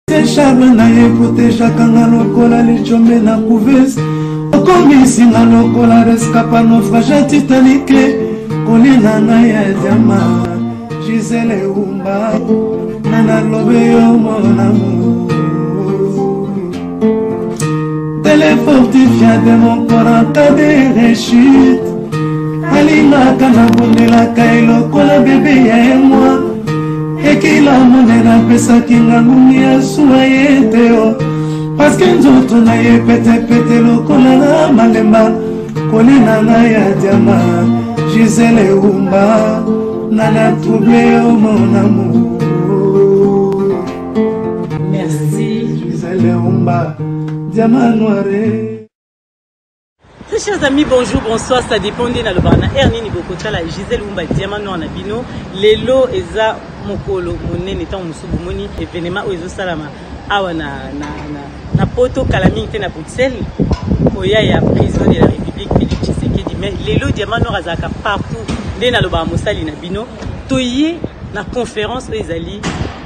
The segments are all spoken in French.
Charme na écouté chacun lokola les chomé na couveuse. Okomisi na lokola rescapa naufrage Titanic. Kolina na ya diama Gisele Umba Nana lobe yo mon amour. Téléfortifiant de mon corps en cas de rechute. Alina kana bondela kailo kola bébé ya moi. Ekila monena pesa kinga ngumi ya suayete o. Parce que nzoto na ye pete pete lokola na malemba. Kolina na ya diama Gisele Umba Nana troublé oh mon amour. Merci Gisele Umba Diamant noiré. Très chers amis, bonjour, bonsoir, ça dépend de la bana. Erni ni bokota la Gisele Umba Diamant noir na bino. Lelo eza mokolo monene tant musubu moni événement ozo salama awa na poto kalaming te na Bruxelles. Oya ya président de la République Félix Tshisekedi mais lelo Diamant noir azaka partout nde na loba mosali na bino. Toye na conférence ezali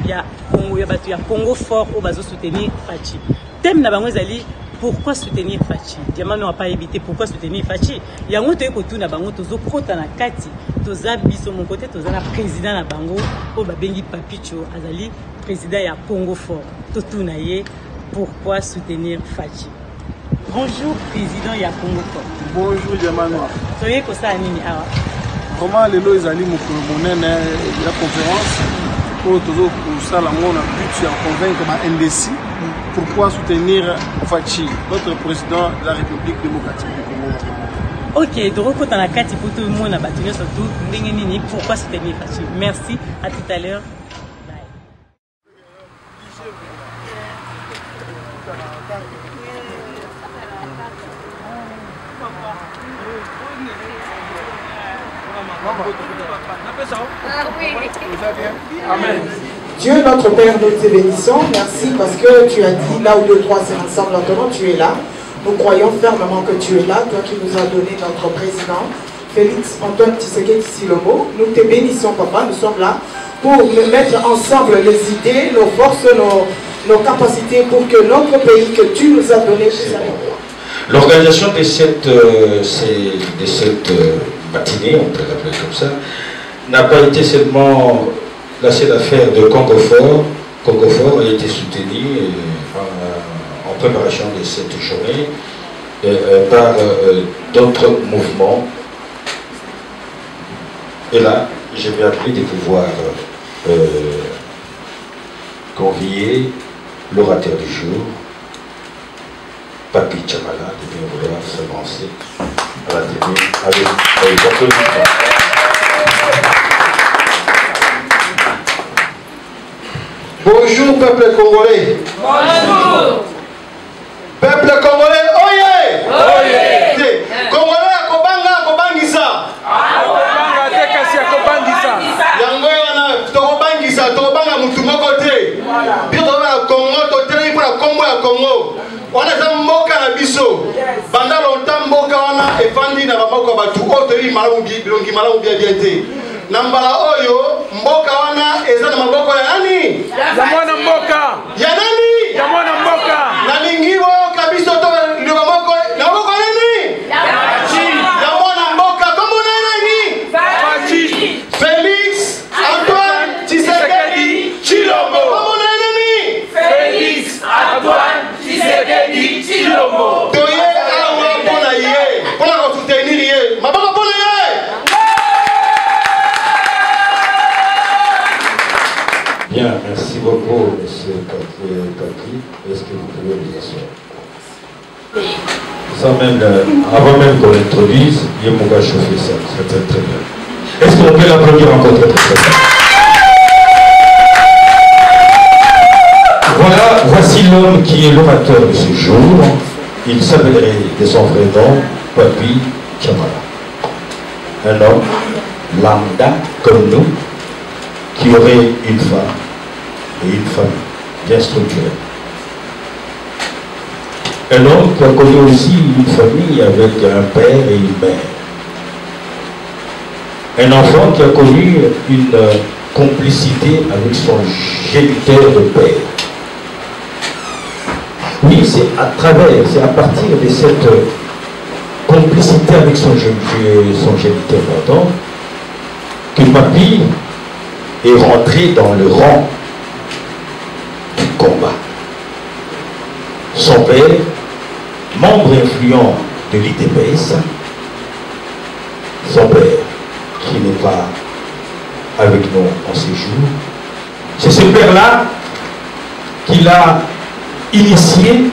ya Congo ya batu ya Congo fort au bazo soutenir Fachi. Thème na bango ezali pourquoi soutenir Fachi. Diamant n'a pas évité pourquoi soutenir Fachi. Il y a un autre côté na bango tozo kota na kati toza biso mon côté toza na président na bango o babengi Papicho azali président ya Congo fort. Totuna ye pourquoi soutenir Fachi. Bonjour président ya Congo fort. Bonjour Diamant noir. Soyez ko sa nini awa. Comment lelo ezali mokolo monene ya conférence pour tozo kusala ngona but ya convaincre ba NDC. Pourquoi soutenir Fachi, notre président de la République démocratique du Congo? Ok, donc quand on a quatre pour tout le monde, on a battu surtout pourquoi soutenir Fachi. Merci, à tout à l'heure. Amen. Dieu notre Père, nous te bénissons. Merci parce que tu as dit là où deux, trois c'est ensemble, maintenant tu es là. Nous croyons fermement que tu es là, toi qui nous as donné notre président, Félix Antoine Tshisekedi Tshilombo. Nous te bénissons, papa. Nous sommes là pour mettre ensemble les idées, nos forces, nos capacités pour que notre pays que tu nous as donné puisse aller. L'organisation de cette matinée, on peut l'appeler comme ça, n'a pas été seulement la seule affaire de Congo Fort. Congo Fort a été soutenu en préparation de cette journée par d'autres mouvements. Et là, je vais appeler de pouvoir convier l'orateur du jour, Papi Chamala, de bien vouloir s'avancer à la télé avec les applaudissements. Bonjour peuple congolais. Bonjour. Peuple congolais, oye. Oye. Congolais akobangisa. Akobanga te kasi akobangisa. Yango wana tokobanga mutu moko te. Bio tokobanga Congo totelemi mpo na kombo ya Congo. Wana eza mboka na biso. Banda longtemps mboka wana efandi na bamoko ya batu oyo toyebi bilongi malamu bien te. Na mbala oyo mboka wana eza na maboko ya nani? Ya mwana mboka. Ya nani? Ya mwana mboka. Na lingiwo kabiso to ndio maboko na maboko nani? Ya Fachi. Ya mwana mboka komo nani? Fachi. Félix Antoine Tshisekedi Tshilombo. Komo nani? Félix Antoine Tshisekedi Tshilombo. Toye awa pona ye. Pona ko soutenir ye. Maboko pona ye. Bien, merci beaucoup, M. Papi. Est-ce que vous pouvez vous asseoir? Ça même, avant même qu'on l'introduise, il m'a chauffé ça, c'était très bien. Est-ce qu'on peut l'applaudir encore très bien? Voilà, voici l'homme qui est l'orateur de ce jour. Il s'appellerait de son vrai nom, Papi Chamala. Un homme lambda comme nous, qui aurait une femme et une famille bien structurée. Un homme qui a connu aussi une famille avec un père et une mère. Un enfant qui a connu une complicité avec son géniteur de père. Oui, c'est à travers, c'est à partir de cette complicité avec son géniteur pardon, que Papy est rentré dans le rang du combat. Son père, membre influent de l'IDPS, son père, qui n'est pas avec nous en séjour, c'est ce père-là qui l'a initié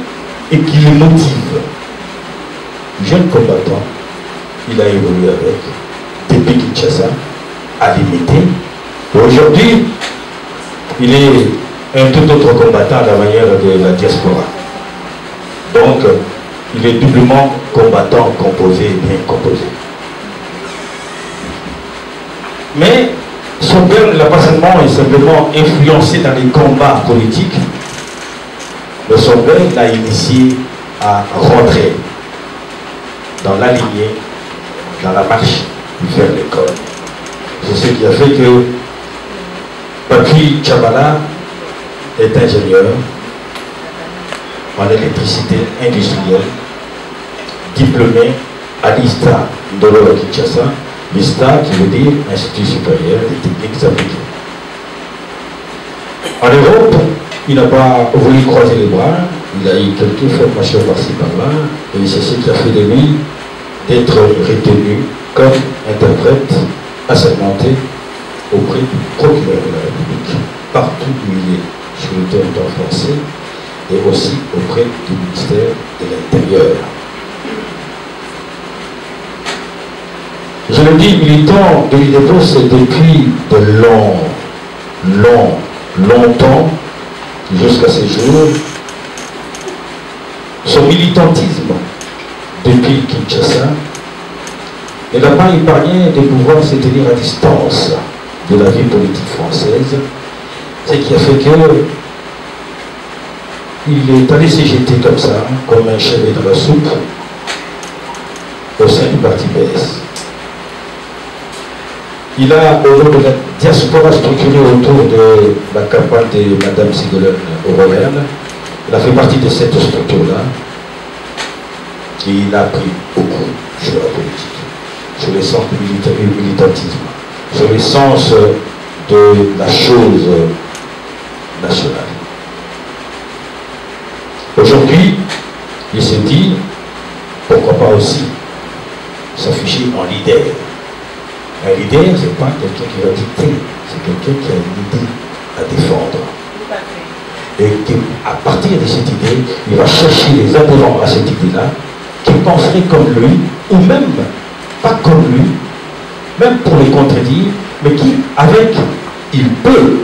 et qui le motive. Jeune combattant, il a évolué avec, depuis Kinshasa, à l'imiter. Aujourd'hui, il est un tout autre combattant à la manière de la diaspora. Donc, il est doublement combattant, composé et bien composé. Mais son père ne l'a pas seulement et simplement influencé dans les combats politiques, mais son père l'a initié à rentrer dans la lignée, dans la marche vers l'école. C'est ce qui a fait que Papy Tchabala est ingénieur en électricité industrielle, diplômé à l'ISTA de Kinshasa, l'ISTA qui veut dire Institut supérieur des techniques appliquées. En Europe, il n'a pas voulu croiser les bras, il a eu quelques formations par-ci par-là, et c'est ce qui a fait de lui d'être retenu comme interprète assermenté auprès du procureur de la République, partout où il est sur le territoire français, et aussi auprès du ministère de l'Intérieur. Je le dis, militant de l'IDPS depuis de longtemps, jusqu'à ces jours, son militantisme depuis Kinshasa ne l'a pas épargné de pouvoir se tenir à distance de la vie politique française, ce qui a fait que il est allé se jeter comme ça, comme un chevet dans la soupe, au sein du parti PS. Il a, au nom de la diaspora structurée autour de la campagne de Mme Ségolène Royal, il a fait partie de cette structure-là, et il a appris beaucoup sur la politique, sur le sens du militantisme, sur le sens de la chose nationale. Aujourd'hui, il se dit, pourquoi pas aussi s'afficher en leader. Un leader, ce n'est pas quelqu'un qui va dicter, c'est quelqu'un qui a une idée à défendre. Et qu'à partir de cette idée, il va chercher les adhérents à cette idée-là, qui penseraient comme lui, ou même pas comme lui, même pour les contredire, mais qui, avec, il peut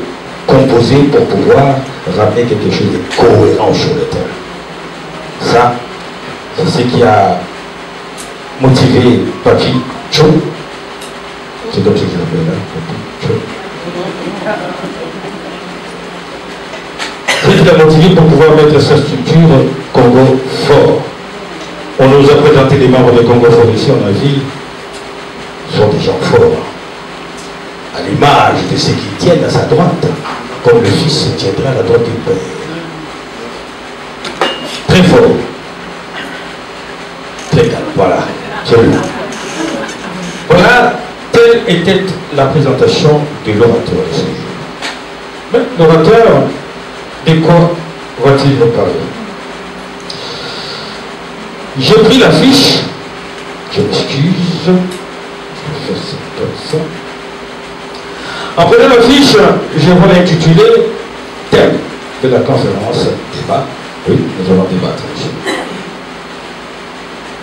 composer pour pouvoir ramener quelque chose de cohérent sur le terrain. Ça, c'est ce qui a motivé Papy Tcho. C'est comme ça qu'il l'appelle là, Papy Tcho. C'est ce qui l'a motivé pour pouvoir mettre sa structure Congo fort. On nous a présenté les membres de Congo fort ici, on a vu, sont des gens forts, à l'image de ceux qui tiennent à sa droite, comme le fils tiendra à la droite du père. Très fort. Très calme, voilà. Celui-là. Voilà, telle était la présentation de l'orateur de ce jour. Mais l'orateur, de quoi va-t-il nous parler? J'ai pris l'affiche, je m'excuse, je vais faire ça comme ça. En prenant l'affiche, je vais l'intituler thème de la conférence débat. Oui, nous allons débattre ici.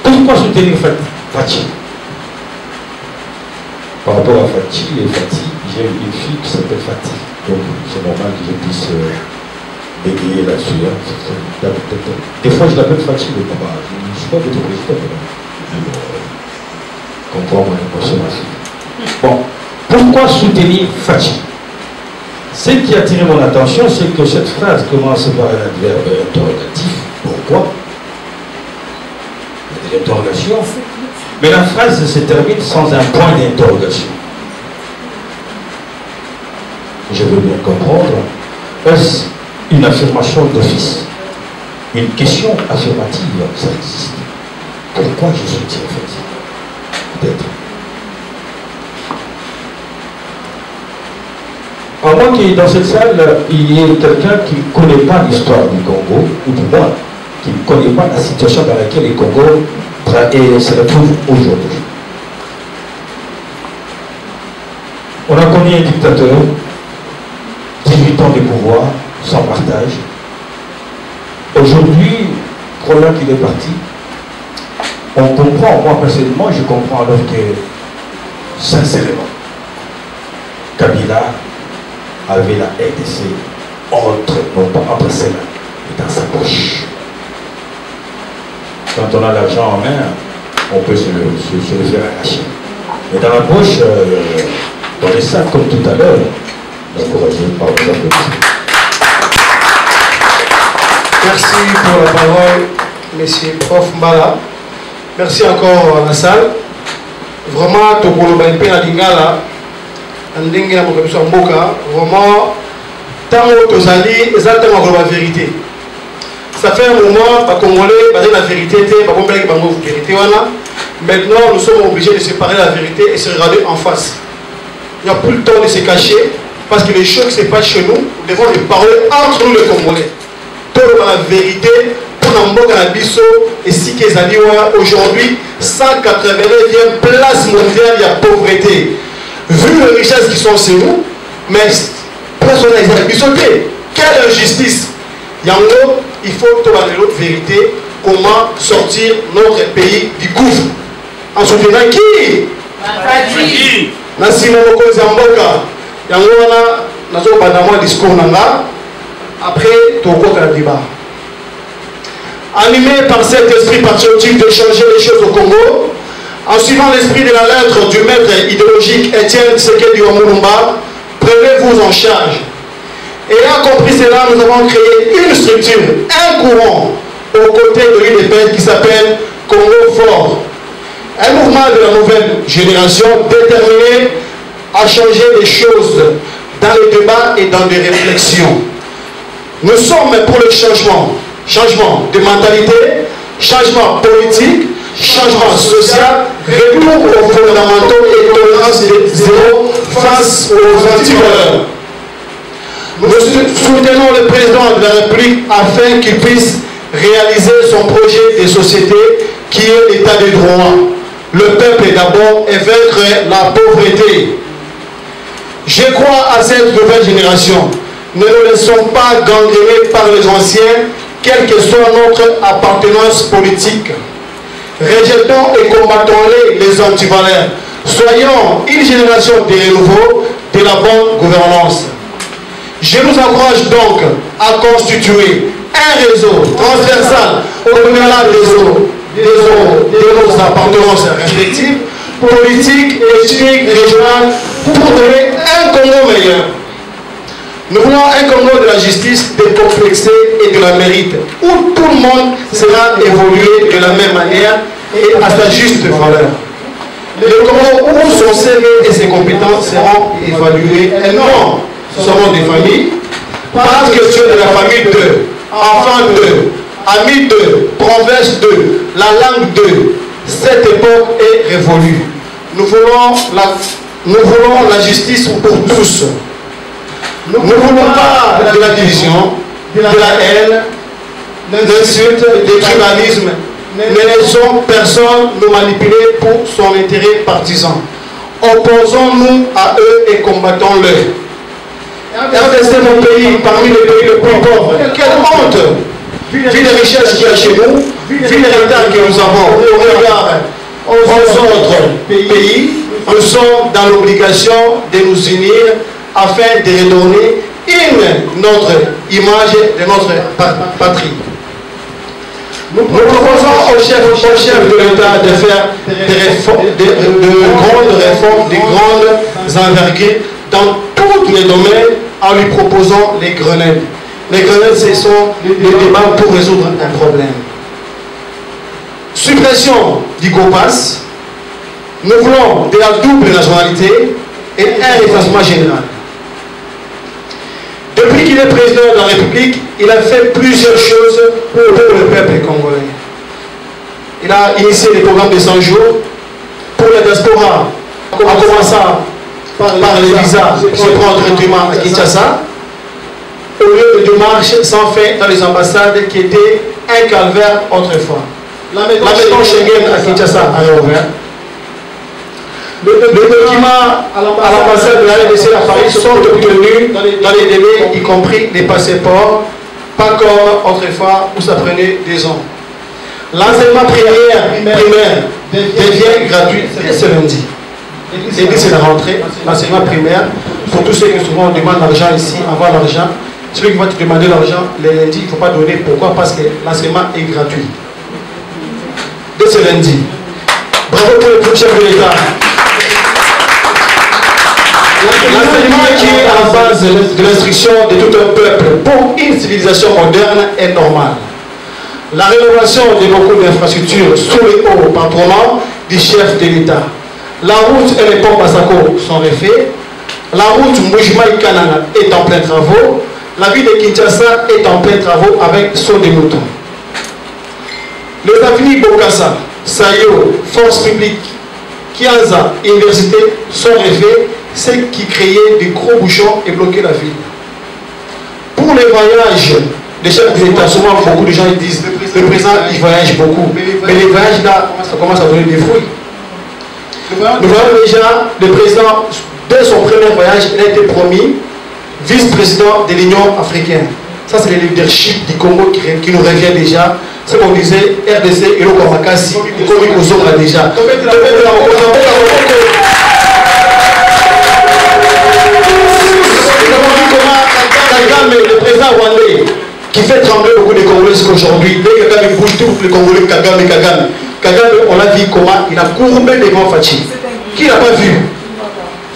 Pourquoi soutenir Fatih? Par rapport à Fatih et Fatih, j'ai une fille qui s'appelle Fatih. Donc c'est normal que je puisse bégayer là-dessus. Hein. Des fois je l'appelle Fatih, mais papa, je ne suis pas votre président. Comprends mon émotion, ma fille. Bon, pourquoi soutenir Fatih? Ce qui a attiré mon attention, c'est que cette phrase commence par un adverbe interrogatif. Pourquoi? Il y a des interrogations. Mais la phrase se termine sans un point d'interrogation. Je veux bien comprendre. Est-ce une affirmation d'office? Une question affirmative, ça existe. Pourquoi je soutiens en fait? Peut-être. À moins que dans cette salle, il y ait quelqu'un qui ne connaît pas l'histoire du Congo, ou du moins, qui ne connaît pas la situation dans laquelle le Congo se retrouve aujourd'hui. On a connu un dictateur, 18 ans de pouvoir, sans partage. Aujourd'hui, croyant qu'il est parti, on comprend, moi personnellement, je comprends alors que, sincèrement, Kabila avait la RDC non pas entre ses mains, mais dans sa poche. Quand on a l'argent en main, on peut se le faire arracher. Mais dans la poche, dans les sacs comme tout à l'heure, encouragé par vos applaudissements. Merci pour la parole, monsieur Prof Mbala. Merci encore à la salle. Vraiment, Tokolo Baïpé na Lingala, Ndenge na Mokabiso Mboka, vraiment, tant que Tozali, exactement la vérité. Ça fait un moment, les Congolais, la vérité, maintenant nous sommes obligés de séparer la vérité et se regarder en face. Il n'y a plus le temps de se cacher, parce que les choses qui se passent chez nous, nous devons les parler entre nous les Congolais. Tout la vérité, pour Namboka Nabiso, et si aujourd'hui, 189e place mondiale, il y a pauvreté. Vu les richesses qui sont chez nous, mais personne n'a été. Quelle injustice! Yango, il faut trouver l'autre vérité, comment sortir notre pays du gouffre. En soutenant qui? Nassimo Mokonzi Mboka. Yango, on a un discours après Togo Kaladiba. Animé par cet esprit patriotique de changer les choses au Congo, en suivant l'esprit de la lettre du maître idéologique Étienne Tshisekedi Omulumba, prenez-vous en charge. Ayant compris cela, nous avons créé une structure, un courant, aux côtés de l'UDPS qui s'appelle Congo Fort. Un mouvement de la nouvelle génération déterminé à changer les choses dans les débats et dans des réflexions. Nous sommes pour le changement, changement de mentalité, changement politique, changement social, retour aux fondamentaux et tolérance zéro face aux antivaleurs. Nous soutenons le président de la République afin qu'il puisse réaliser son projet de société qui est l'état de droit. Le peuple d'abord et vaincre la pauvreté. Je crois à cette nouvelle génération. Ne nous laissons pas gangréner par les anciens, quelle que soit notre appartenance politique. Rejetons et combattons les antivaleurs. Soyons une génération de renouveau de la bonne gouvernance. Je nous encourage donc à constituer un réseau transversal au-delà de nos appartenances respectives, politiques, ethniques, régionales, pour donner un Congo meilleur. Nous voulons un Congo de la justice décomplexé et de la mérite, où tout le monde sera évolué de la même manière et à sa juste valeur. Le Congo où son CV et ses compétences seront évaluées et non seulement des familles, pas question de la famille 2, enfant 2, ami 2, province 2, la langue 2. Cette époque est révolue. Nous voulons la justice pour tous. Nous ne voulons pas de la division, de la haine, de l'insulte, du tribalisme. Ne laissons personne nous manipuler pour son intérêt partisan. Opposons-nous à eux et combattons-le. RDC, mon pays, parmi les pays les plus pauvres. Quelle honte! Vu les richesses qu'il y a chez nous, vu les retards que nous avons au regard aux autres pays, nous sommes dans l'obligation de nous unir afin de redonner notre image de notre patrie. Nous proposons au chef de l'État de faire de grandes réformes, de grandes envergures dans tous les domaines en lui proposant les Grenelles. Les Grenelles, ce sont les débats pour résoudre un problème. Suppression du GOPAS. Nous voulons de la double nationalité et un effacement général. Depuis qu'il est président de la République, il a fait plusieurs choses pour le peuple congolais. Il a initié les programmes de 100 jours pour la diaspora, en commençant par les visas qui se prennent directement à Kinshasa, au lieu de démarches sans fin dans les ambassades qui étaient un calvaire autrefois. La maison Schengen à Kinshasa a réouvert. Les documents à l'ambassade de la RDC à Paris sont obtenus dans les délais, y compris les passeports, pas comme autrefois où ça prenait des ans. L'enseignement primaire devient gratuit dès ce lundi. Et dès c'est la rentrée, l'enseignement primaire, pour tous ceux qui souvent demandent l'argent ici, avoir l'argent, celui qui va te demander l'argent, les lundis, il ne faut pas donner. Pourquoi? Parce que l'enseignement est gratuit. Dès ce lundi. Bravo pour le chef de l'État. L'enseignement qui est à la base de l'instruction de tout un peuple pour une civilisation moderne est normal. La rénovation de beaucoup d'infrastructures sous les hauts patronats du chef de l'État. La route et les pompes à Sako sont refaits. La route Moujimaï-Kanana est en plein travaux. La ville de Kinshasa est en plein travaux avec saut des moutons. Les avenues Bokassa, Sayo, Force publique, Kianza, Université sont refaits, ce qui créait des gros bouchons et bloquait la ville. Pour les voyages, les chefs d'État, souvent beaucoup de gens disent le président il voyage beaucoup, mais les voyages là, ça commence à donner des fruits. Nous voyons déjà le président, dès son premier voyage, il a été promis vice-président de l'Union africaine. Ça, c'est le leadership du Congo qui nous revient déjà. C'est qu'on disait RDC et le Komakasi, du Congo aux autres déjà. Le président rwandais qui fait trembler beaucoup de Congolais jusqu'aujourd'hui. Dès que Kagame bouge, tous les Congolais, Kagame. Kagame, on a vu comment il a courbé devant Fachi. Qui n'a pas vu?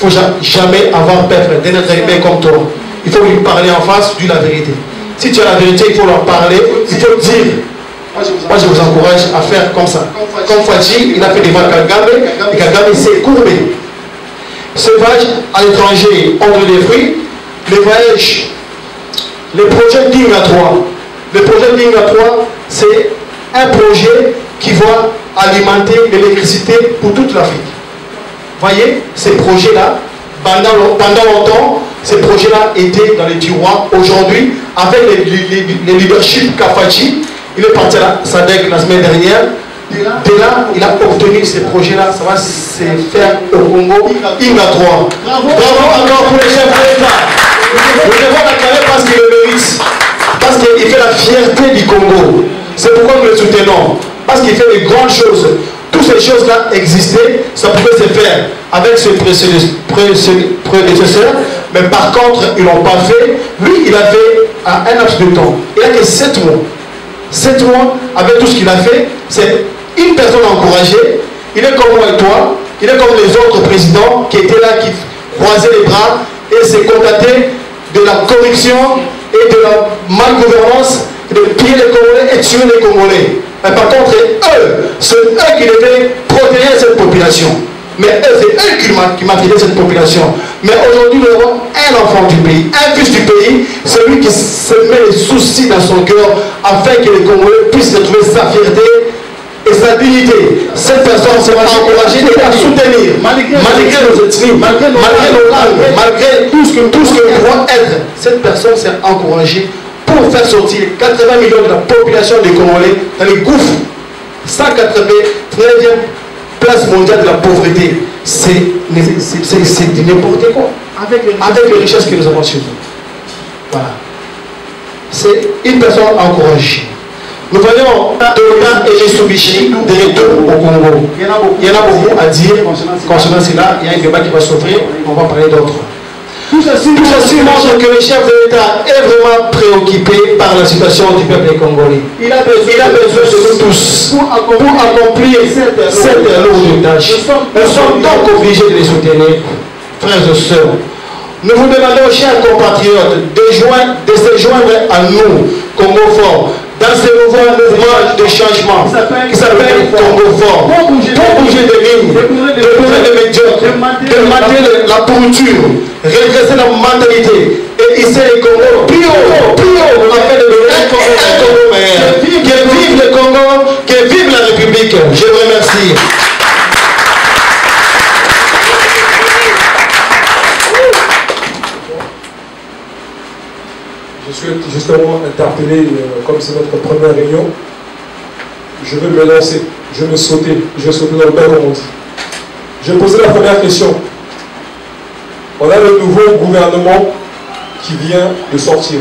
Il ne faut jamais avoir peur d'un être humain comme toi. Il faut lui parler en face, dire la vérité. Si tu as la vérité, il faut leur parler, il faut dire. Moi, je vous encourage à faire comme ça. Comme Fachi, il a fait devant Kagame, et Kagame s'est courbé. Ce voyage à l'étranger, entre les fruits, les voyages, les projets Dinga 3. Le projet Dinga 3, c'est un projet qui va alimenter l'électricité pour toute l'Afrique. Voyez, ces projets-là, pendant longtemps, ces projets-là étaient dans les tiroirs. Aujourd'hui, avec les leadership Kafachi, il est parti à la SADC la semaine dernière. Dès là, il a obtenu ces projets-là. Ça va se faire au Congo. Inga 3. Bravo encore pour les chefs de l'État. Nous devons l'acclamer parce qu'il le mérite. Parce qu'il fait la fierté du Congo. C'est pourquoi nous le soutenons. Parce qu'il fait de grandes choses. Toutes ces choses-là existaient, ça pouvait se faire avec ses prédécesseurs, mais par contre, ils ne l'ont pas fait. Lui, il a fait à un laps de temps. Il a que 7 mois. 7 mois, avec tout ce qu'il a fait, c'est une personne encouragée. Il est comme moi et toi, il est comme les autres présidents qui étaient là, qui croisaient les bras et se contentaient de la corruption et de la malgouvernance, de piller les Congolais et tuer les Congolais. Mais par contre, eux, c'est eux qui devaient protéger cette population. Mais eux, c'est eux qui maltraitaient cette population. Mais aujourd'hui, nous avons un enfant du pays, un fils du pays, celui qui se met les soucis dans son cœur afin que les Congolais puissent retrouver sa fierté et sa dignité. Cette personne sera encouragée et à soutenir, malgré nos ethnies, malgré nos langues, malgré tout ce que nous doit être. Cette personne s'est encouragée pour faire sortir 80 millions de la population des Congolais dans les gouffres. 193e place mondiale de la pauvreté. C'est n'importe quoi. Avec les richesses que nous avons chez nous. Voilà. C'est une personne encouragée. Nous voyons Toyota et Mitsubishi de retour au Congo. Il y en a beaucoup à dire concernant cela. Il y a un débat qui va s'ouvrir. On va parler d'autres. Tout ceci montre que le chef de l'État est vraiment préoccupé par la situation du peuple congolais. Il a besoin de nous tous pour accomplir cette lourde tâche. Nous sommes donc obligés de les soutenir, frères et sœurs. Nous vous demandons, chers compatriotes, de se joindre à nous, Congo Fort, dans ce nouveau mouvement de changement qui s'appelle Congo Fort. Pour bouger des lignes, découvrir les médiocres, demander la pourriture, redresser la mentalité et ici les Congo plus haut, on appelle le Congo meilleur. Que vive le Congo, que vive la République. Je vous remercie. Je souhaite justement interpeller, comme c'est notre première réunion, je veux me lancer, je veux sauter dans le bain comme on dit. Je vais poser la première question. On a le nouveau gouvernement qui vient de sortir,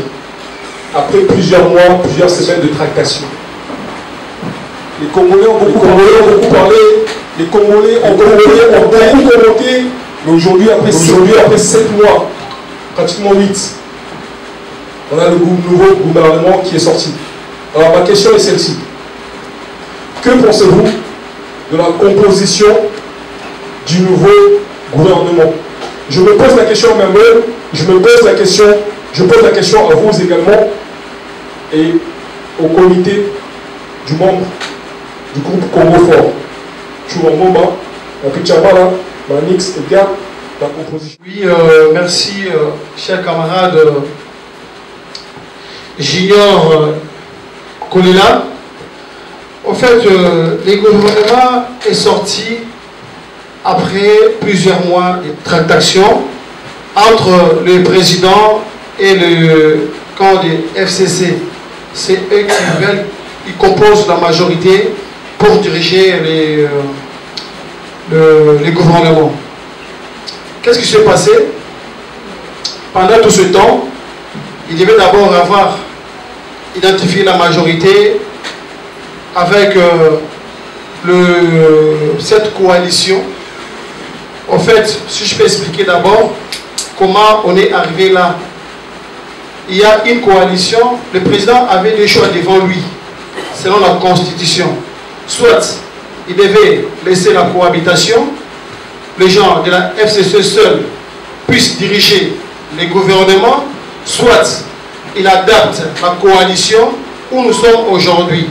après plusieurs mois, plusieurs semaines de tractation. Les Congolais ont beaucoup parlé, les Congolais ont beaucoup commenté, mais aujourd'hui, après 7 mois, pratiquement 8, on a le nouveau gouvernement qui est sorti. Alors ma question est celle-ci. Que pensez-vous de la composition du nouveau gouvernement? Je me pose la question même, je pose la question à vous également et au comité du membre du groupe Congo Fort. Chouambomba, Chamala, Manix, Edgar, la composition. Oui, merci, chers camarades. Junior Kolela. En fait, le gouvernement est sorti après plusieurs mois de tractation entre le président et le camp des FCC. C'est eux qui veulent, ils composent la majorité pour diriger les gouvernements. Qu'est-ce qui s'est passé? Pendant tout ce temps, il devait d'abord avoir identifié la majorité avec cette coalition. En fait, si je peux expliquer d'abord comment on est arrivé là. Il y a une coalition, le président avait deux choix devant lui, selon la Constitution. Soit il devait laisser la cohabitation, les gens de la FCC seuls puissent diriger les gouvernements, soit il adapte la coalition où nous sommes aujourd'hui.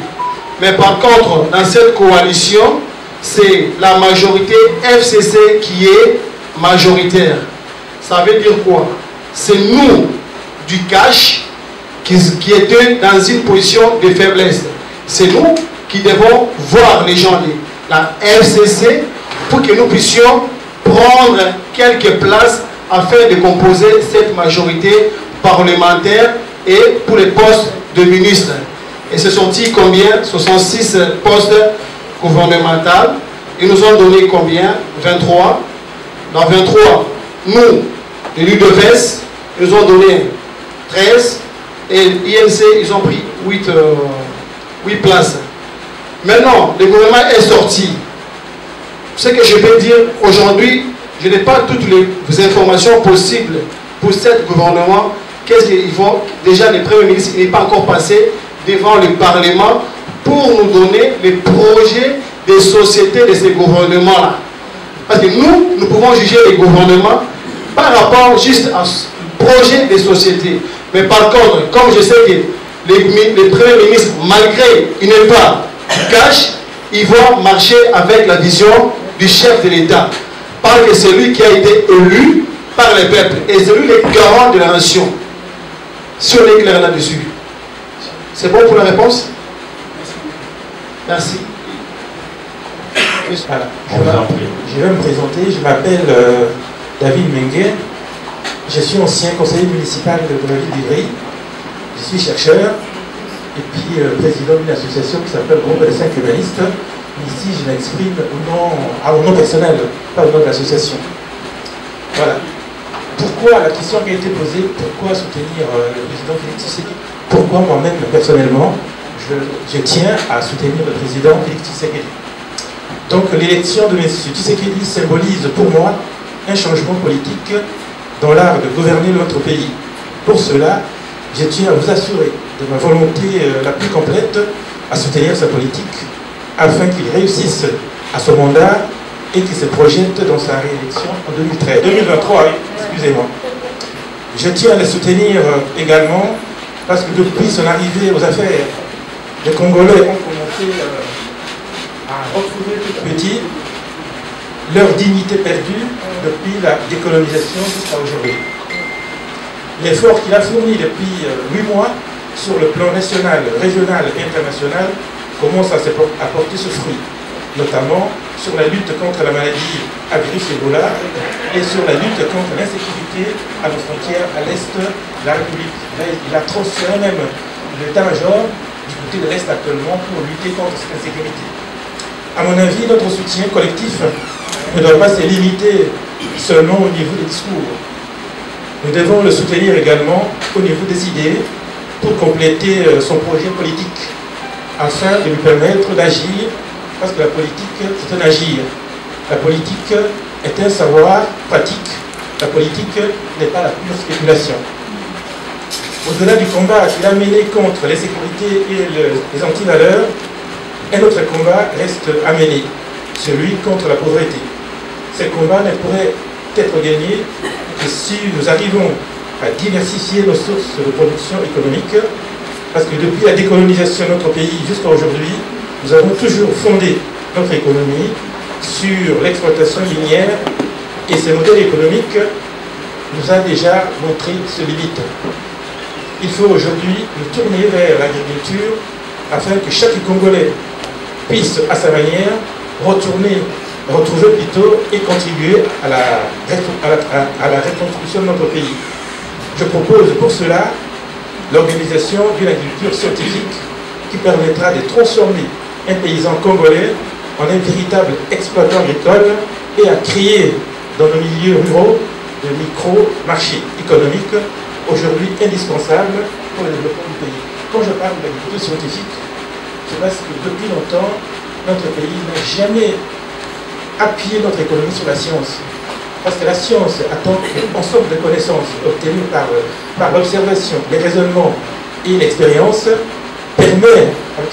Mais par contre, dans cette coalition, c'est la majorité FCC qui est majoritaire. Ça veut dire quoi? C'est nous, du cash, qui étaient dans une position de faiblesse. C'est nous qui devons voir les gens de la FCC pour que nous puissions prendre quelques places afin de composer cette majorité parlementaire et pour les postes de ministres. Et ce sont-ils combien? 66 postes gouvernementaux. Ils nous ont donné combien? 23. Dans 23, nous, de l'UDFS, ils nous ont donné 13. Et l'INC, ils ont pris 8 places. Maintenant, le gouvernement est sorti. Ce que je peux dire aujourd'hui, je n'ai pas toutes les informations possibles pour ce gouvernement. Qu'est-ce qu'ils font? Déjà, le Premier ministre n'est pas encore passé devant le Parlement pour nous donner les projets des sociétés de ces gouvernements-là. Parce que nous pouvons juger les gouvernements par rapport juste à ce projet des sociétés. Mais par contre, comme je sais que le Premier ministre, malgré il n'est pas cash, il va marcher avec la vision du chef de l'État. Parce que c'est lui qui a été élu par les peuples. Et c'est lui le garant de la nation. Si on est clair là-dessus. C'est bon pour la réponse? Merci. Voilà. Je vais me présenter. Je m'appelle David Mengue. Je suis ancien conseiller municipal de la ville d'Ivry. Je suis chercheur et puis président d'une association qui s'appelle Groupe des 5 humanistes. Ici, je m'exprime au nom personnel, pas au nom de l'association. Voilà. Pourquoi, la question qui a été posée, pourquoi soutenir le président Félix Tshisekedi? Pourquoi moi-même, personnellement, je tiens à soutenir le président Félix Tshisekedi? Donc l'élection de M. Tshisekedi symbolise pour moi un changement politique dans l'art de gouverner notre pays. Pour cela, je tiens à vous assurer de ma volonté la plus complète à soutenir sa politique afin qu'il réussisse à son mandat et qu'il se projette dans sa réélection en 2023, excusez-moi. Je tiens à le soutenir également parce que depuis son arrivée aux affaires, les Congolais ont commencé à retrouver petit à petit leur dignité perdue depuis la décolonisation jusqu'à aujourd'hui. L'effort qu'il a fourni depuis 8 mois sur le plan national, régional et international commence à porter ce fruit, notamment sur la lutte contre la maladie à virus Ebola et sur la lutte contre l'insécurité à nos frontières à l'est de la République. Là, il a transféré même l'état-major du côté de l'est actuellement pour lutter contre cette insécurité. À mon avis, notre soutien collectif ne doit pas se limiter seulement au niveau des discours. Nous devons le soutenir également au niveau des idées pour compléter son projet politique afin de lui permettre d'agir, parce que la politique, c'est un agir. La politique est un savoir pratique. La politique n'est pas la pure spéculation. Au-delà du combat qu'il a mené contre l'insécurité et les antivaleurs, un autre combat reste à mener, celui contre la pauvreté. Ce combat ne pourrait être gagné que si nous arrivons à diversifier nos sources de production économique, parce que depuis la décolonisation de notre pays jusqu'à aujourd'hui, nous avons toujours fondé notre économie sur l'exploitation minière et ce modèle économique nous a déjà montré ses limites. Il faut aujourd'hui nous tourner vers l'agriculture afin que chaque Congolais puisse à sa manière retrouver plutôt et contribuer à la reconstruction de notre pays. Je propose pour cela l'organisation d'une agriculture scientifique qui permettra de transformer un paysan congolais en un véritable exploitant agricole et à créer dans nos milieux ruraux de micro-marchés économiques aujourd'hui indispensables pour le développement du pays. Quand je parle d'agriculture scientifique, c'est parce que depuis longtemps, notre pays n'a jamais appuyé notre économie sur la science. Parce que la science attend ensemble de connaissances obtenues par l'observation, les raisonnements et l'expérience permet avec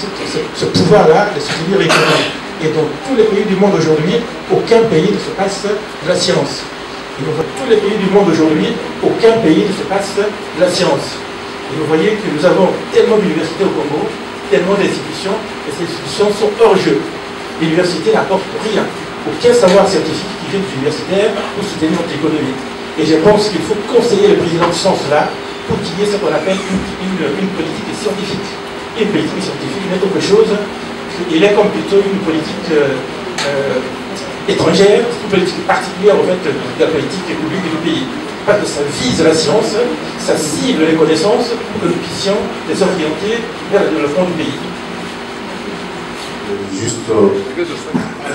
ce pouvoir-là de soutenir l'économie. Et dans tous les pays du monde aujourd'hui, aucun pays ne se passe de la science. Et dans tous les pays du monde aujourd'hui, aucun pays ne se passe de la science. Et vous voyez que nous avons tellement d'universités au Congo, tellement d'institutions, et ces institutions sont hors jeu. L'université n'apporte rien, aucun savoir scientifique qui vient des universitaires pour soutenir notre économie. Et je pense qu'il faut conseiller le président de ce sens-là pour qu'il y ait ce qu'on appelle une politique scientifique. Une politique scientifique n'est autre chose, il est comme plutôt une politique étrangère, une politique particulière en fait de la politique publique du pays. Parce que ça vise la science, ça cible les connaissances pour que nous puissions les orienter vers le développement du pays. Juste,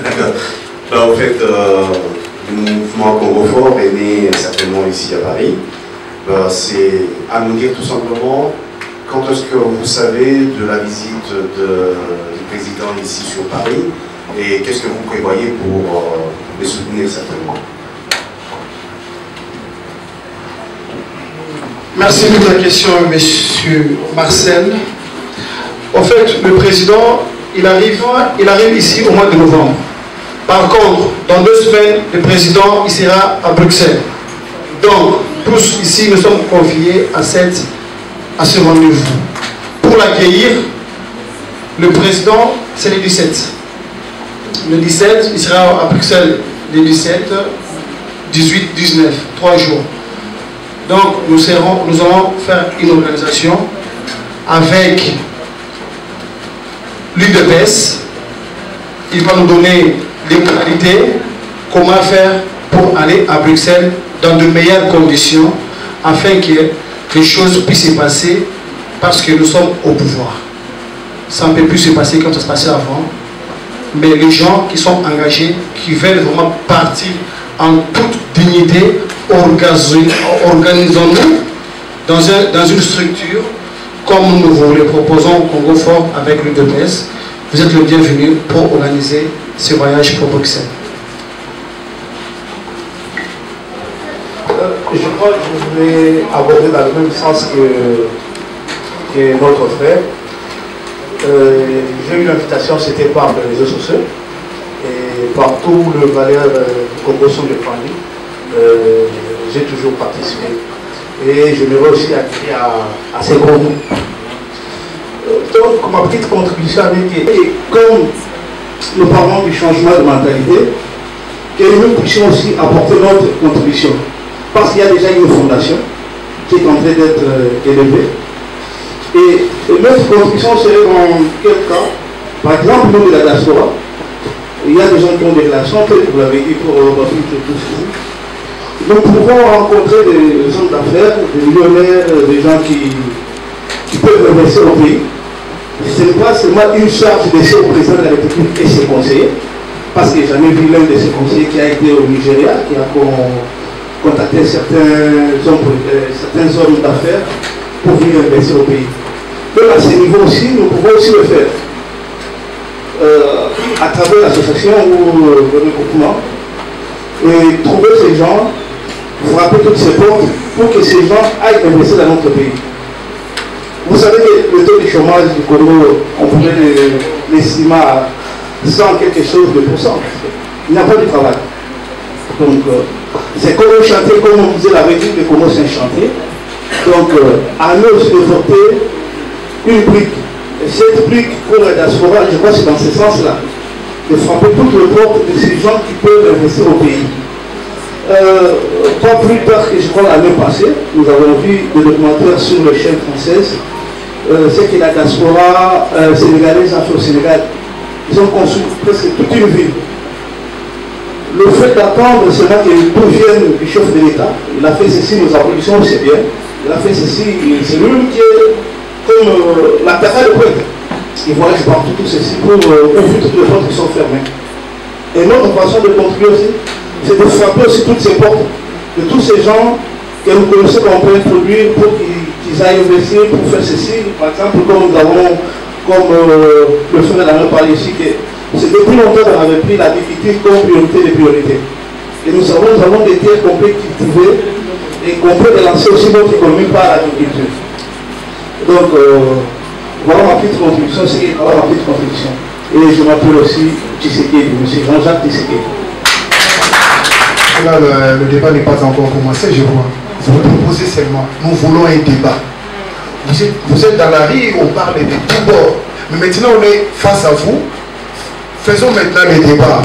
d'accord. En fait, le mouvement Congo Fort est né certainement ici à Paris. C'est à nous dire tout simplement quand est-ce que vous savez de la visite du président ici sur Paris et qu'est-ce que vous prévoyez pour les soutenir certainement. Merci de la question, monsieur Marcel. En fait, le président, il arrive ici au mois de novembre. Par contre, dans 2 semaines, le président il sera à Bruxelles. Donc, tous ici, nous sommes conviés à ce rendez-vous. Pour l'accueillir, le président, c'est le 17. Le 17, il sera à Bruxelles le 17, 18, 19, 3 jours. Donc, nous allons faire une organisation avec l'UDPS. Il va nous donner des modalités, comment faire pour aller à Bruxelles dans de meilleures conditions afin que les choses puissent se passer parce que nous sommes au pouvoir. Ça ne peut plus se passer comme ça se passait avant. Mais les gens qui sont engagés, qui veulent vraiment partir en toute dignité, organisons-nous dans une structure comme nous vous le proposons au Congo Fort avec l'UDPS. Vous êtes le bienvenu pour organiser ce voyage pour Bruxelles. Je crois que je voulais aborder dans le même sens que notre frère. J'ai eu l'invitation, c'était par les réseaux sociaux. Et partout où les valeurs du Congo sont défendues, j'ai toujours participé. Et je me vais aussi adhérer à ces groupes. Donc, ma petite contribution avec et comme nous parlons du changement de mentalité, que nous puissions aussi apporter notre contribution. Parce qu'il y a déjà une fondation qui est en train d'être élevée. Et notre contribution serait dans quel cas? Par exemple, nous de la diaspora, il y a des gens qui ont des relations, peut-être que vous l'avez dit pour tout ceci. Nous pouvons rencontrer des hommes d'affaires, des millionnaires, des gens qui peuvent investir au pays. Ce n'est pas seulement une charge de au président de la République et ses conseillers, parce que j'ai jamais vu l'un de ses conseillers qui a été au Nigeria, qui a contacté certains hommes d'affaires pour venir investir au pays. Même à ce niveau aussi, nous pouvons aussi le faire. À travers l'association ou le regroupement, et trouver ces gens, frapper toutes ces portes pour que ces gens aillent investir dans notre pays. Vous savez que le taux de chômage du Congo, on pourrait l'estimer à 100 quelque chose de pourcent. Il n'y a pas de travail. Donc, c'est comme un chantier, comme on disait la République de Congo, c'est un chantier. Donc, à nous aussi de porter une brique. Et cette brique pour la diaspora, je crois que c'est dans ce sens-là, de frapper toutes les portes de ces gens qui peuvent investir au pays. Pas plus tard que je crois l'année passée, nous avons vu des documentaires sur les chaînes françaises. C'est que la diaspora sénégalaise, afro-sénégale, ils ont construit presque toute une ville. Le fait d'attendre seulement que tout vienne du chef de l'État, il a fait ceci, nous applaudissons, c'est bien. Il a fait ceci, c'est lui qui est comme la terre de prêtre. Il voyage partout tout ceci pour ouvrir toutes les portes qui sont fermées. Et notre façon de contribuer aussi, c'est de frapper aussi toutes ces portes de tous ces gens que nous connaissons qu'on peut introduire pour qu'ils aillent investir, pour faire ceci. Par exemple, comme nous avons, comme le frère l'a parlé ici, que c'est depuis longtemps qu'on avait pris la difficulté comme priorité des priorités. Et nous avons des terres qu'on peut cultiver et qu'on peut relancer aussi notre économie par l'agriculture. Donc, voilà ma petite contribution, voilà ma petite contribution. Et je m'appelle aussi Tshisekedi, M. Jean-Jacques Tshisekedi. Là, le débat n'est pas encore commencé, je vois. Vous proposez seulement, nous voulons un débat. Vous êtes dans la rue, on parle de tout bord. Mais maintenant, on est face à vous. Faisons maintenant le débat.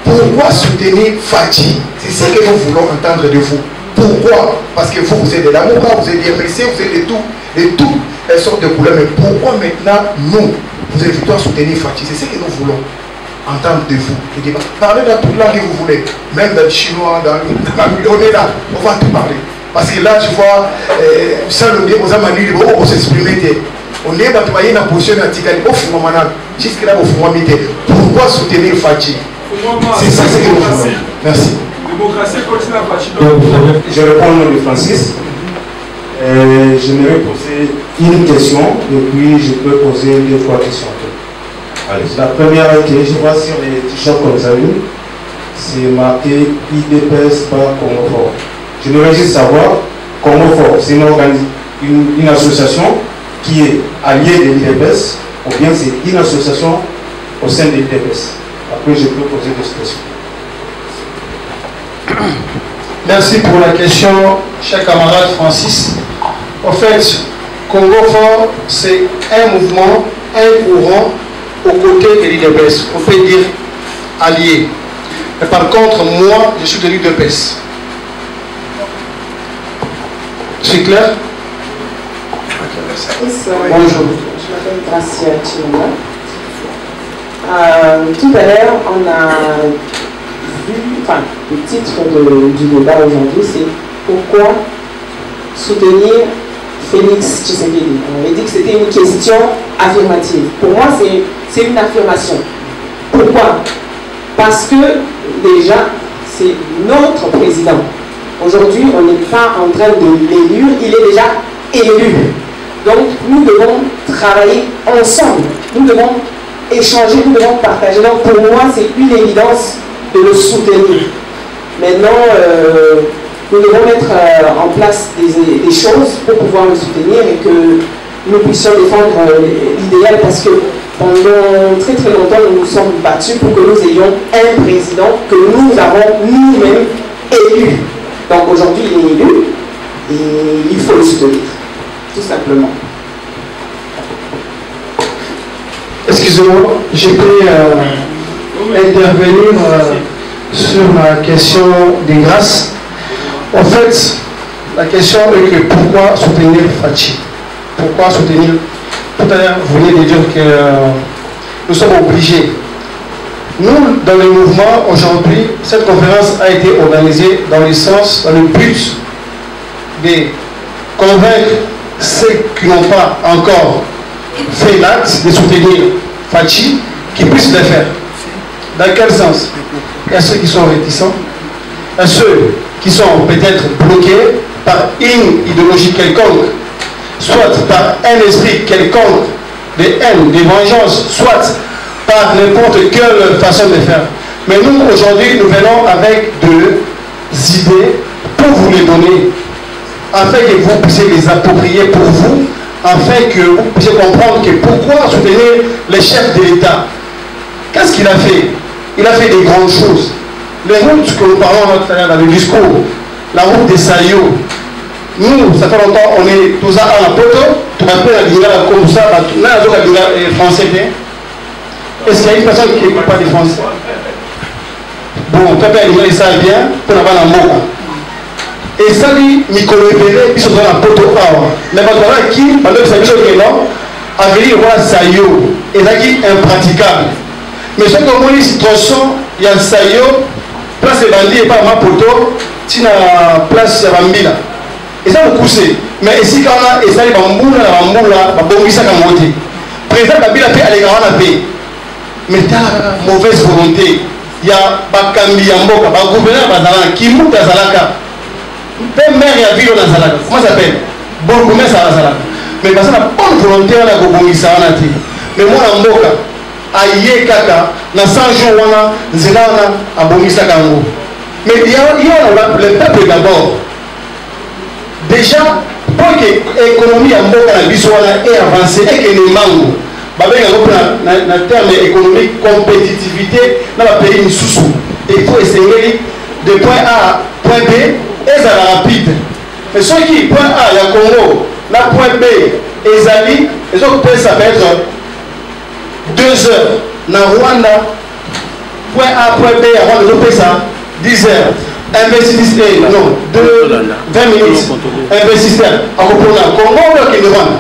Pourquoi soutenir Fachi? C'est ce que nous voulons entendre de vous. Pourquoi? Parce que vous êtes de l'amour, vous êtes des RC, vous êtes de toutes les sortes de couleurs. Mais pourquoi maintenant, nous, vous invitons à soutenir Fachi? C'est ce que nous voulons entendre de vous. Le débat. Parlez dans toute langue que vous voulez. Même dans le chinois, dans on est là, on va tout parler. Parce que là, tu vois, sans le dire, on va s'exprimer. On est dans la position antigale, jusqu'à là, pourquoi soutenir Fachi? C'est ça ce que nous voulons. Merci. Démocratie continue à Fachi. Je réponds au nom de Francis. J'aimerais poser une question et puis je peux poser 2-3 questions. Allez. La première que je vois sur les t-shirts comme ça, c'est marqué IDPS par Congo Fort. J'aimerais juste savoir, Congo Fort, c'est une association qui est alliée de l'IDPS ou bien c'est une association au sein de l'IDPS? Après, je peux poser des questions. Merci pour la question, cher camarade Francis. En fait, Congo Fort, c'est un mouvement, un courant aux côtés de l'IDPS. On peut dire allié. Mais par contre, moi, je suis de l'IDPS. C'est clair? Bonjour. Je m'appelle Gracia Chilonga. Tout à l'heure, on a vu, enfin, le titre du débat aujourd'hui, c'est pourquoi soutenir Félix Tshisekedi. On avait dit que c'était une question affirmative. Pour moi, c'est une affirmation. Pourquoi? Parce que déjà, c'est notre président. Aujourd'hui, on n'est pas en train de l'élire, il est déjà élu. Donc, nous devons travailler ensemble. Nous devons échanger, nous devons partager. Donc, pour moi, c'est une évidence de le soutenir. Maintenant, nous devons mettre en place des choses pour pouvoir le soutenir et que nous puissions défendre l'idéal parce que pendant très très longtemps, nous nous sommes battus pour que nous ayons un président que nous avons nous-mêmes élu. Donc aujourd'hui, il est élu et il faut le soutenir, tout simplement. Excusez-moi, je peux intervenir sur la question des grâces. En fait, la question est que pourquoi soutenir Fachi? Pourquoi soutenir? Tout à l'heure, vous venez de dire que nous sommes obligés. Nous, dans le mouvement, aujourd'hui, cette conférence a été organisée dans le but de convaincre ceux qui n'ont pas encore fait l'acte de soutenir Fachi, qui puissent le faire. Dans quel sens? Il y a ceux qui sont réticents, il y a ceux qui sont peut-être bloqués par une idéologie quelconque, soit par un esprit quelconque de haine, de vengeance, soit par n'importe quelle façon de faire. Mais nous, aujourd'hui, nous venons avec deux idées pour vous les donner, afin que vous puissiez les approprier pour vous, afin que vous puissiez comprendre que pourquoi soutenir les chefs de l'État. Qu'est-ce qu'il a fait? Il a fait des grandes choses. Les routes que nous parlons tout à l'heure dans le discours, la route des Sayo, nous, ça fait longtemps, on est tous à la poto, tout va faire la ligne comme ça, là, on a la français. Est-ce qu'il y a une personne qui n'écoute pas des français? Bon, quand on a ça bien, pour avoir la mot. Et ça dit, Nicolas Ebele, ils sont dans la poto. Mais maintenant, qui, pendant que ça dit que non, a venir voir Sayo, et ça dit impraticable. Mais ce qu'on dit, c'est tronçon, il y a Sayo, place de bandit et pas ma poto, tu as place de Bambila. Et ça vous poussez. Mais ici, quand on a, et ça dit, Bamboula, Bambisa, Kamote. Président Kabila fait aller à la paix. Mais tu as mauvaise volonté. Il y a Bakambi Yamboka, gouverneur Bazalaka, qui monte à Zalaka. Même maire et ville dans Zalaka. Comment ça s'appelle? Bon, comment ça va Zalaka? Mais parce que la bonne volonté, on a Gobongisa, on a dit. Mais moi, Mboka, Aïe Kaka, dans 100 jours, on a Zelana, à Bongisa Kango. Mais il y a le peuple d'abord. Déjà, pour que l'économie à Mboka est avancée et que les mango, dans le terme économique, compétitivité dans le pays sous. Il faut essayer de point A à point B et ça va rapide. Mais ceux qui, point A, il y a Congo, là, point B, Ezali, les autres points, ça peut être 2 heures. Dans Rwanda, point A, point B, avant les autres ça, 10 heures. Investisseur, non, 20 minutes. Investisseur, à Congo, qui est devant.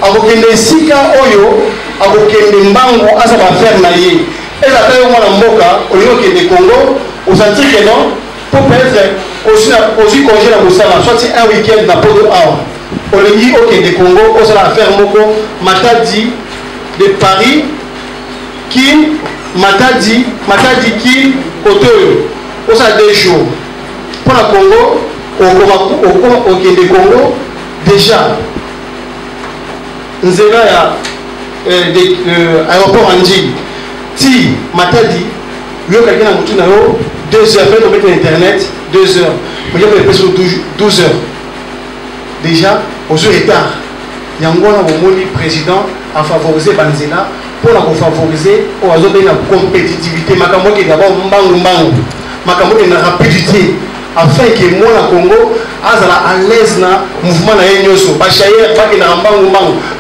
Akokende sika oyo akokende mbango asa ba faire na ye eza tayo mwana mboka oyo kende Congo osenti que non pour peut-être aussi congé na mosala soit un week-end na poto awa olingi okende Congo osala affaire moko Matadi de Paris qui Matadi qui Otoyo osala 2 jours pour la Congo okende Congo déjà nzela ya aéroport Anji ti Matadi yo quelqu'un na mutu na yo 2 heures fait tomber internet 2 heures mais il y a sur 12 heures déjà aux retard yango na bomoni président a favorisé banzela pour la favoriser au azo de la compétitivité makambo ki d'abord mbangu makambo na rapidité afin que moi na Congo azala à l'aise na mouvement na yenyoso ba chayer ba ki na mbangu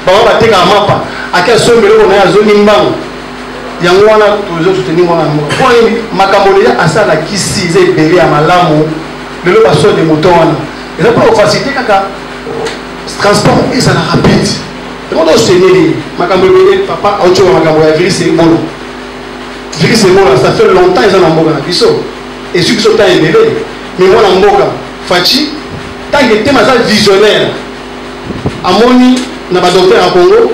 ba ba teka mapa aka sombelo na zone mbangu yango wana tozo soutenir moi na point makambo ya asala kisi ze belé ya malamu lelo ba so de moto wana et ça pour faciliter kaka transport et ça rapide tout le monde soutenir makambo belé papa auto makambo ya virus c'est bon ça fait longtemps ils en ont mboka na biso et ceux qui sont en belé mais moi na mboka Fachi tant que thème ça visionnaire amoni na ba docteur à Congo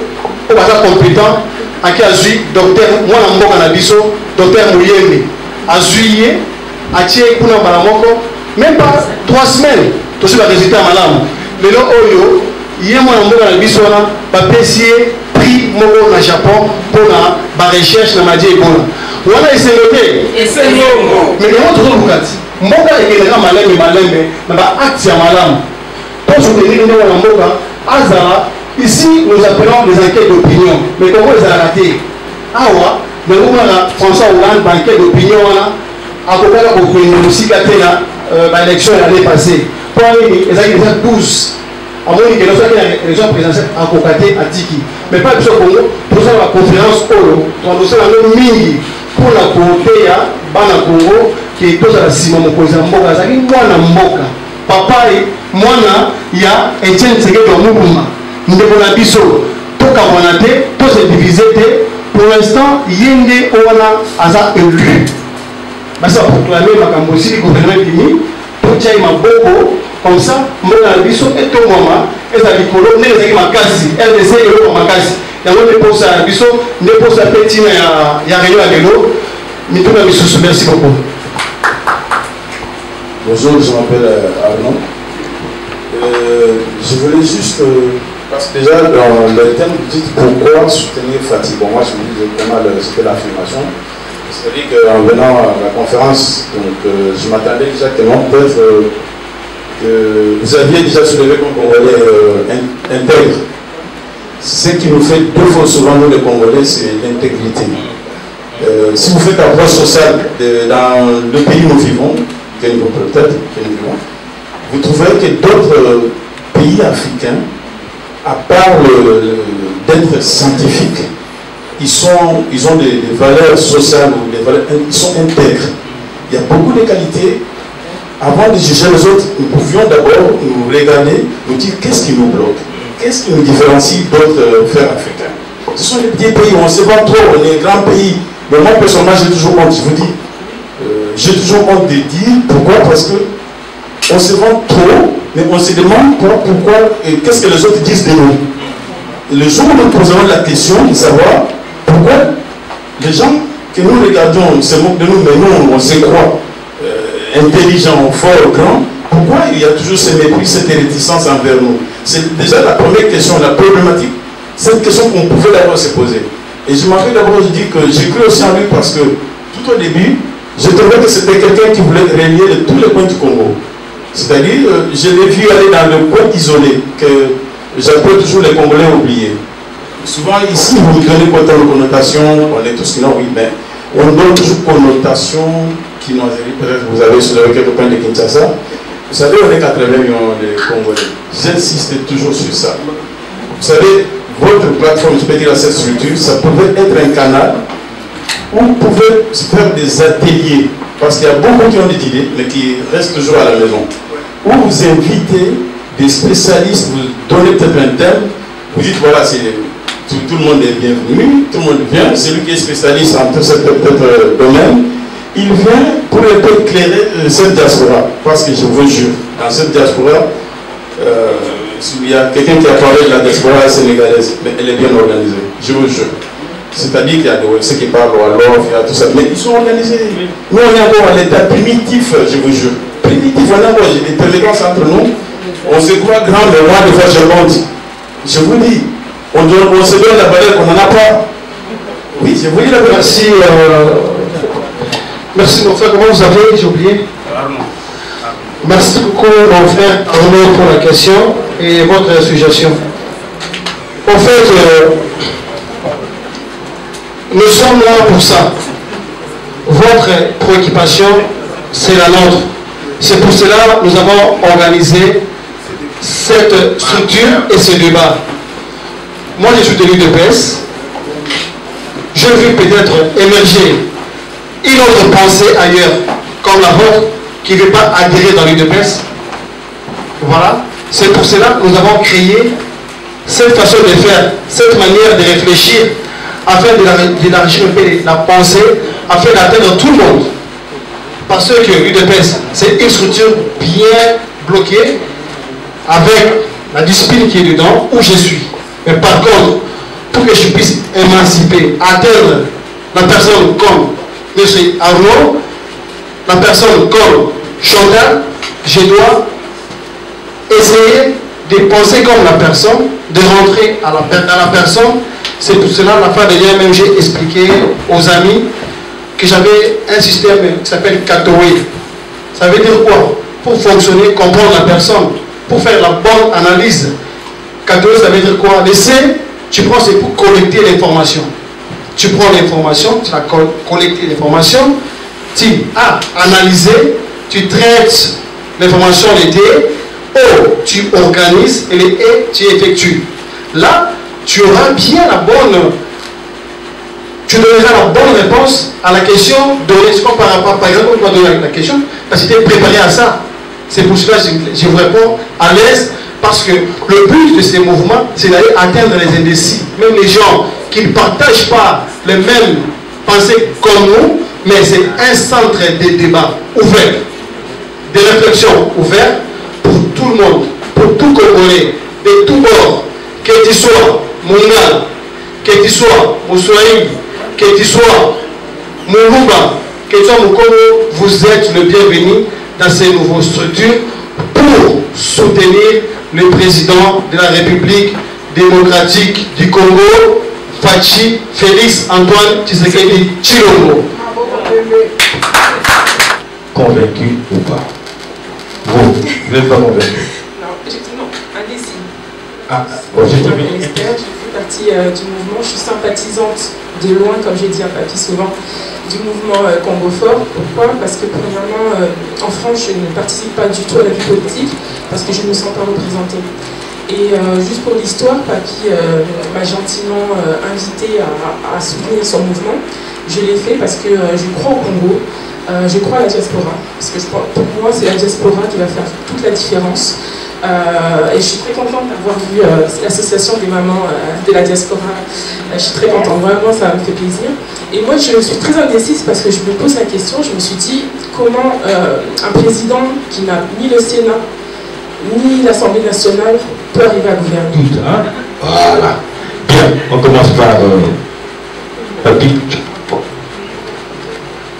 o ba compétent aki azui docteur moi na mboka na biso docteur Mouyembe azuiye atie kuna bala moko même pas 3 semaines to se ba résultat malamu lelo oyo ye moi na mboka na biso na ba pesier prix moko na Japon pour na ba recherche na magie ebola wana esengote mais les autres sont bukati mboka ekeleka malembe na ba acte ya malamu pour soutenir les wana mboka azala ici nous appelons des enquêtes d'opinion mais comment les a raté awa mais on a François Hollande enquête d'opinion wana akokaka kokende musika te na ba élection l'année passée pour les déjà 12 amoni que lorsqu'il y a une élection présidentielle à Kokate, à Tiki. Mais pas le Congo, pour ça la conférence Olo, on a un mingi pour la côté à Bana Congo, qui est tous à la Simon Mokoza Mboka, ça dit Mwana Mboka. Papa et Mwana, il y a Etienne Tshisekedi de Moukouma. Nous devons biso, tout Kawanate, tout se diviser. Pour l'instant, Yende Owana Aza élu. Mais ça proclamer Makambosi, le gouvernement Dini, pour Tchaï Maboko, comme ça, Mwana Biso et tout moment, et ça dit Kolo, n'est pas Makasi, RDC et l'eau Makasi. Il y a un dépôt à Biso, un dépôt à Petit, il y a rien à l'élo. Mais tout le monde, merci beaucoup. Bonjour, je m'appelle Arnaud. Je voulais juste, parce que déjà dans le thème, vous dites pourquoi soutenir Fatih. Bon, moi je me dis vraiment c'était l'affirmation. C'est-à-dire qu'en venant à la conférence, donc, je m'attendais exactement peut-être que vous aviez déjà soulevé comme Congolais intègre. Ce qui nous fait deux fois souvent nous les Congolais, c'est l'intégrité. Si vous faites un approche sociale dans le pays où nous vivons, peut-être que nous vivons, vous trouverez que d'autres pays africains, à part d'être scientifiques, ils ont des valeurs sociales, ou des valeurs, ils sont intègres. Il y a beaucoup de qualités. Avant de juger les autres, nous pouvions d'abord nous regarder, nous dire qu'est-ce qui nous bloque, qu'est-ce qui nous différencie d'autres frères africains. Ce sont les petits pays où on se vend trop, on est un grand pays. Mais moi, personnellement, j'ai toujours honte, je vous dis. J'ai toujours honte de dire pourquoi, parce que on se vend trop, mais on se demande pourquoi et qu'est-ce que les autres disent de nous. Et le jour où nous posons la question de savoir pourquoi les gens que nous regardons se moquent de nous, mais nous, on se croit intelligents, forts, grands, pourquoi il y a toujours ce mépris, cette réticence envers nous? C'est déjà la première question, la problématique. Cette question qu'on pouvait d'abord se poser. Et je m'en vais d'abord, je dis que j'ai cru aussi en lui parce que tout au début, je trouvais que c'était quelqu'un qui voulait relier tous les coins du Congo. C'est-à-dire, je l'ai vu aller dans le coin isolé, que j'appelle toujours les Congolais oubliés. Souvent, ici, vous nous donnez quoi de connotation, on est tous non, oui, mais on donne toujours connotation qui n'ont peut-être vous avez soulevé quelques points de Kinshasa. Vous savez, on est 80 millions de Congolais. J'insiste toujours sur ça. Vous savez, votre plateforme, je peux dire à cette structure, ça pouvait être un canal où vous pouvez faire des ateliers, parce qu'il y a beaucoup qui ont des idées, mais qui restent toujours à la maison, où vous invitez des spécialistes, vous donnez peut-être un thème, vous dites voilà, tout le monde est bienvenu, tout le monde vient, celui qui est spécialiste en tout ce domaine, il vient pour éclairer cette diaspora, parce que je vous jure, dans cette diaspora, il y a quelqu'un qui a parlé de la diaspora sénégalaise, mais elle est bien organisée, je vous jure. C'est-à-dire qu'il y a ceux qui parlent à l'offre, il y a tout ça, mais ils sont organisés. Nous, on est encore à l'état primitif, je vous jure. Primitif, on a encore des tolérances entre nous. On se croit grand, mais moi, des fois, je monte. Je vous dis, on se donne la valeur qu'on n'en a pas. Oui, je vous dis la valeur. Merci, merci mon frère. Comment vous appelez? J'ai oublié. Merci beaucoup, mon frère Arnaud, pour la question et votre suggestion. En fait, nous sommes là pour ça. Votre préoccupation, c'est la nôtre. C'est pour cela que nous avons organisé cette structure et ce débat. Moi, je suis de l'UDPS. Je veux peut-être émerger une autre pensée ailleurs, comme la vôtre, qui ne veut pas adhérer dans l'UDPS. Voilà. C'est pour cela que nous avons créé cette façon de faire, cette manière de réfléchir, afin d'élargir un peu la pensée, afin d'atteindre tout le monde. Parce que l'UDPS, c'est une structure bien bloquée, avec la discipline qui est dedans, où je suis. Mais par contre, pour que je puisse émanciper, atteindre la personne comme M. Arnaud, la personne comme Chantal, je dois essayer de penser comme la personne, de rentrer dans la personne. C'est pour cela, la fin de l'année même, j'ai expliqué aux amis que j'avais un système qui s'appelle Katoé. Ça veut dire quoi? Pour fonctionner, comprendre la personne, pour faire la bonne analyse. Katoé, ça veut dire quoi? L'essai, tu prends, c'est pour collecter l'information. Tu prends l'information, tu vas collecter l'information, tu as analysé, tu traites l'information d'été O, tu organises, et le E, tu effectues. Là, tu auras bien la bonne, tu donneras la bonne réponse à la question donnée. Par exemple, on va donner la question, parce que tu es préparé à ça. C'est pour cela que je vous réponds à l'aise, parce que le but de ces mouvements, c'est d'aller atteindre les indécis, même les gens qui ne partagent pas les mêmes pensées comme nous, mais c'est un centre de débat ouvert, de réflexion ouvert pour tout le monde, pour tout Congolais, de tous bords, que tu sois Mongal, que tu sois Moussoaï, que tu sois Moulouba, que tu sois Moukomo, vous êtes le bienvenu dans ces nouvelles structures pour soutenir le président de la République démocratique du Congo, Fachi Félix Antoine Tshisekedi Tshilombo. Convaincu ou pas? Vous n'êtes pas convaincu? Non, indécis. Ah, bon, j'ai terminé. Je fais partie du mouvement, je suis sympathisante de loin, comme j'ai dit à Papy souvent, du mouvement Congo Fort. Pourquoi? Parce que premièrement, en France, je ne participe pas du tout à la vie politique, parce que je ne me sens pas représentée. Et juste pour l'histoire, Papy m'a gentiment invité à soutenir son mouvement. Je l'ai fait parce que je crois au Congo, je crois à la diaspora. Parce que pour moi, c'est la diaspora qui va faire toute la différence. Et je suis très contente d'avoir vu l'association des mamans de la diaspora. Je suis très contente, vraiment, ça me fait plaisir. Et moi, je suis très indécise parce que je me pose la question, je me suis dit, comment un président qui n'a ni le Sénat, ni l'Assemblée nationale peut arriver à gouverner. Tout, hein? Voilà. Bien, on commence par Papy.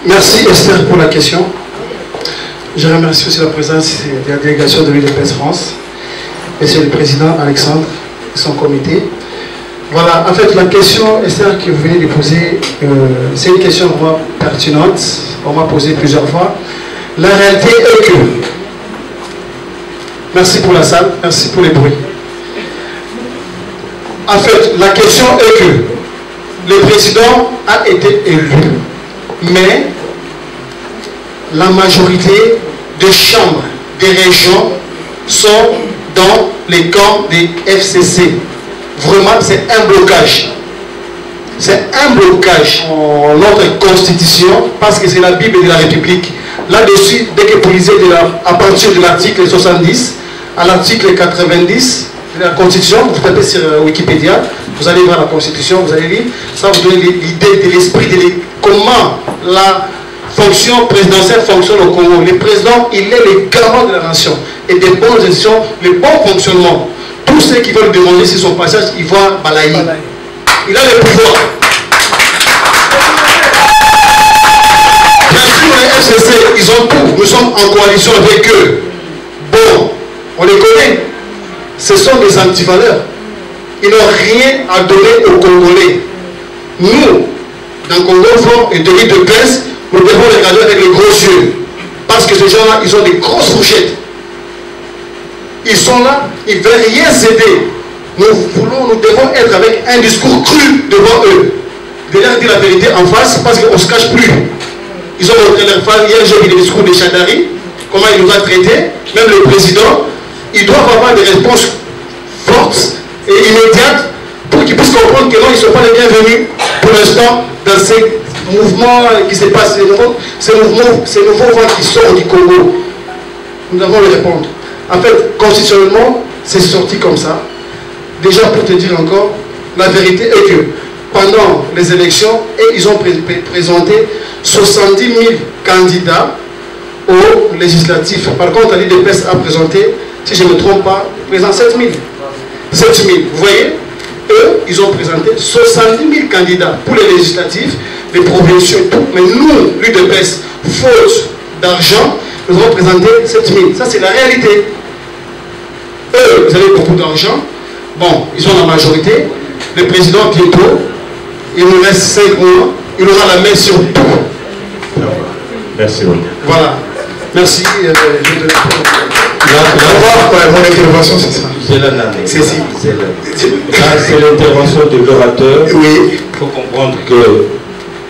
Merci Esther pour la question. Je remercie aussi la présence de la délégation de l'UDPS France, Monsieur le Président Alexandre et son comité. Voilà, en fait la question Esther que vous venez de poser, c'est une question vraiment pertinente, on m'a posé plusieurs fois. La réalité est que, merci pour la salle, merci pour les bruits. En fait, la question est que le président a été élu, mais la majorité des chambres des régions sont dans les camps des FCC. Vraiment, c'est un blocage. C'est un blocage en notre constitution, parce que c'est la Bible de la République. Là-dessus, dès que vous lisez à partir de l'article 70 à l'article 90 de la Constitution, vous tapez sur Wikipédia, vous allez voir la Constitution, vous allez lire, ça vous donne l'idée de l'esprit de comment la fonction présidentielle fonctionne au Congo. Le président, il est le garant de la nation et des bonnes institutions, le bon fonctionnement. Tous ceux qui veulent demander sur son passage, ils voient balayer. Il a le pouvoir. Bien sûr, les FCC, ils ont tout. Nous sommes en coalition avec eux. Bon, on les connaît. Ce sont des antivaleurs. Ils n'ont rien à donner aux Congolais. Nous, dans Congo Fort et de l'UDPS, nous devons les regarder avec les gros yeux. Parce que ces gens-là, ils ont des grosses fourchettes. Ils sont là, ils ne veulent rien céder. Nous devons être avec un discours cru devant eux. De leur dire la vérité en face, parce qu'on ne se cache plus. Ils ont montré leur face. Hier, j'ai vu le discours de Chadari, comment il nous a traités, même le président. Ils doivent avoir des réponses fortes et immédiates pour qu'ils puissent comprendre que non, ils ne sont pas les bienvenus pour l'instant dans ces mouvements qui se passent, ces nouveaux vents qui sortent du Congo. Nous devons les répondre. En fait, constitutionnellement, c'est sorti comme ça. Déjà, pour te dire encore, la vérité est que pendant les élections, ils ont présenté 70 000 candidats aux législatives. Par contre, l'UDPS a présenté, si je ne me trompe pas, présent 7 000. 7 000. Vous voyez, eux, ils ont présenté 70 000 candidats pour les législatives, les provinciaux et tout. Mais nous, l'UDPS, faute d'argent, nous avons présenté 7 000. Ça, c'est la réalité. Eux, vous avez beaucoup d'argent. Bon, ils ont la majorité. Le président, bientôt, il nous reste 5 mois. Il aura la main sur tout. Merci. Voilà. Merci. Je te mon intervention, c'est ça. C'est l'intervention de l'orateur. Oui. Il faut comprendre que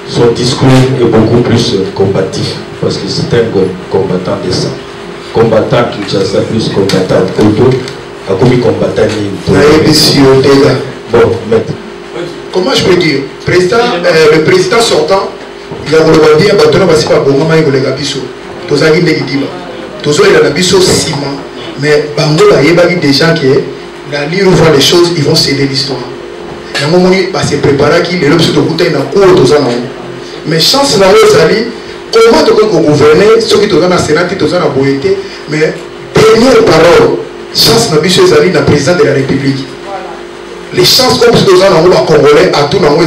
son discours est beaucoup plus combatif, parce que c'est un combattant décent. combattant Kinshasa plus combattant Koto, a commis combattant Bon, maître. Comment je peux dire, le président sortant, il a voulu dire que il va bon moment il va biso. Tous les gens qui disent, tous les gens biso ciment, mais bango là il y a des gens qui la lire voir les choses, ils vont céder l'histoire. Il y a un moment où il va se préparer qui les lobes de côté dans cours tous en mais chance là où ça dit comment tu peux gouverner ceux qui sont dans la Sénat, qui sont dans la boété, mais dernière parole, chance na biso ezali na président de la République. Les chances comme ce que nous avons Congolais à tout le monde,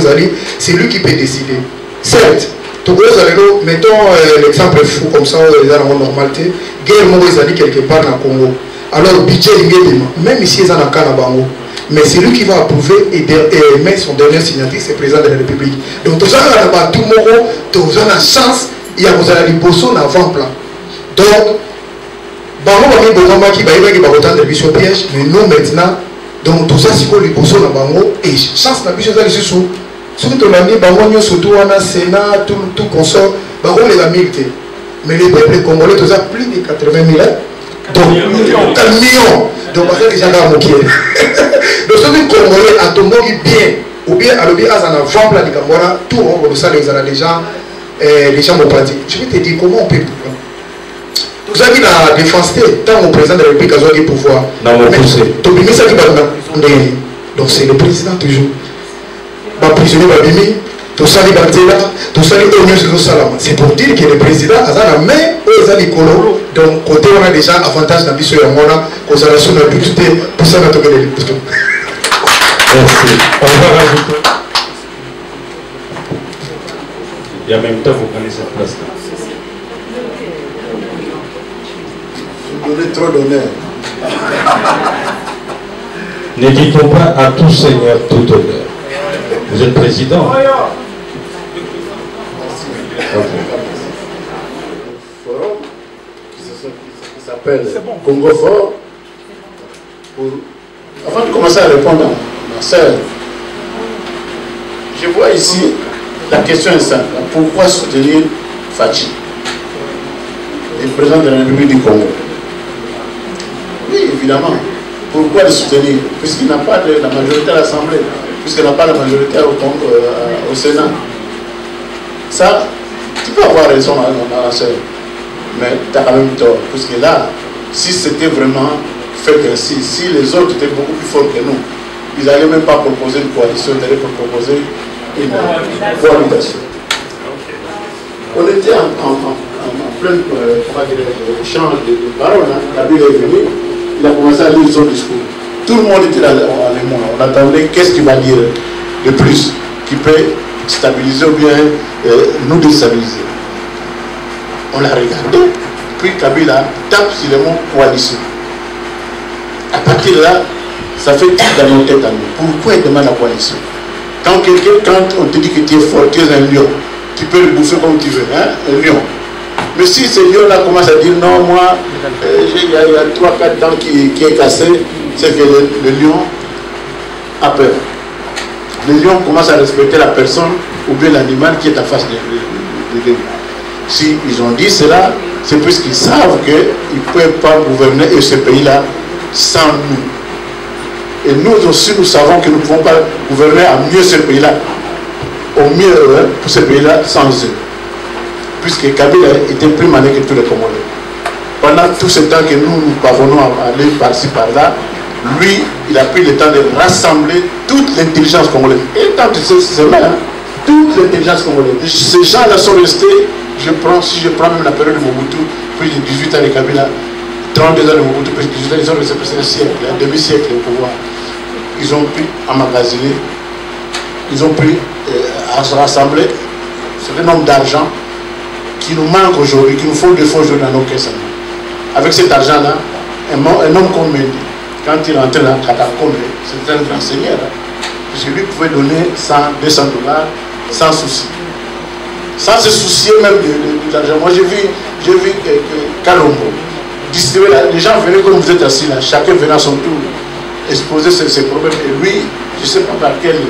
c'est lui qui peut décider. Certes, mettons l'exemple fou comme ça, les gens ont normalité, guerre quelque part dans le Congo. Alors, budget, même ici, ils ont un cas mais c'est lui qui va approuver et mettre son dernier signature, c'est le président de la République. Donc, tout ça, tout le monde, tout ça, la chance, il y a des bossons dans l'avant-plan. Donc, piège, mais nous maintenant, donc tout ça c'est quoi les bossons dans bango et chance na biso ça sous surtout on a mis bango surtout on a Sénat tout consort bango les amis mais les peuples congolais tout ça plus de 80 000 donc millions donc parce que les gens ont moqué donc ceux qui congolais à tomber bien ou bien à l'objet à un avant plan de Camora tout on ça les gens m'ont pas dit je vais te dire comment on peut tout ça qui a défoncé tant au président de la République a eu le pouvoir. Donc c'est le président toujours. Les prisonniers tout ça tout ça c'est pour dire que le président a la main aux alicolo. Donc côté on a déjà avantage dans l'issue de Mona, qu'on a reçu notre but pour ça notre Merci. On va rajouter. Et en même temps vous prenez cette place là. Trop d'honneur. Ne dites-on pas à tout seigneur tout honneur. Vous êtes président. Forum qui s'appelle Congo Fort. Avant de commencer à répondre à ma soeur, je vois ici la question est simple. Pourquoi soutenir Fachi, le président de la République du Congo? Oui, évidemment. Pourquoi le soutenir? Puisqu'il n'a pas la majorité à l'Assemblée, puisqu'il n'a pas la majorité au Sénat. Ça, tu peux avoir raison, ma soeur, mais tu as quand même tort. Puisque là, si c'était vraiment fait ainsi, si les autres étaient beaucoup plus forts que nous, ils n'allaient même pas proposer une coalition, ils allaient proposer une coalition. On était en plein échange de paroles. Kabila est venu. Il a commencé à lire son discours. Tout le monde était en émoi. On attendait qu'est-ce qu'il va dire de plus qui peut stabiliser ou bien nous déstabiliser. On l'a regardé, puis Kabila tape sur le mot coalition. À partir de là, ça fait tout dans nos têtes à nous. Pourquoi il demande la coalition? Quand on te dit que tu es fort, tu es un lion, tu peux le bouffer comme tu veux, hein? Un lion. Mais si ce lion-là commence à dire non, moi, il y a 3-4 dents qui est cassé, c'est que le lion a peur. Le lion commence à respecter la personne ou bien l'animal qui est en face de lui. Si ils ont dit cela, c'est puisqu'ils savent qu'ils ne peuvent pas gouverner ce pays-là sans nous. Et nous aussi, nous savons que nous ne pouvons pas gouverner à mieux ce pays-là, au mieux pour ce pays-là sans eux. Puisque Kabila était plus malin que tous les Congolais. Pendant tout ce temps que nous parvenons à aller par-ci par-là, lui, il a pris le temps de rassembler toute l'intelligence congolaise. Et tant que c'est vrai, toute l'intelligence congolaise. Ces gens-là sont restés, si je prends même la période de Mobutu, plus de 18 ans de Kabila, 32 ans de Mobutu, plus de 18 ans, ils ont resté presque un siècle, un demi-siècle au pouvoir. Ils ont pu emmagasiner, ils ont pu rassembler un nombre d'argent qui nous manque aujourd'hui, qui nous font défaut aujourd'hui dans nos caisses. Avec cet argent-là, un homme comme Mendy, quand il rentrait dans Katakombe, c'était un grand seigneur. Puisque lui pouvait donner 100, 200 dollars sans souci. Sans se soucier même de l'argent. Moi j'ai vu Kalombo distribuer, les gens venaient comme vous êtes assis là, chacun venait à son tour exposer ses problèmes. Et lui, je ne sais pas par quelle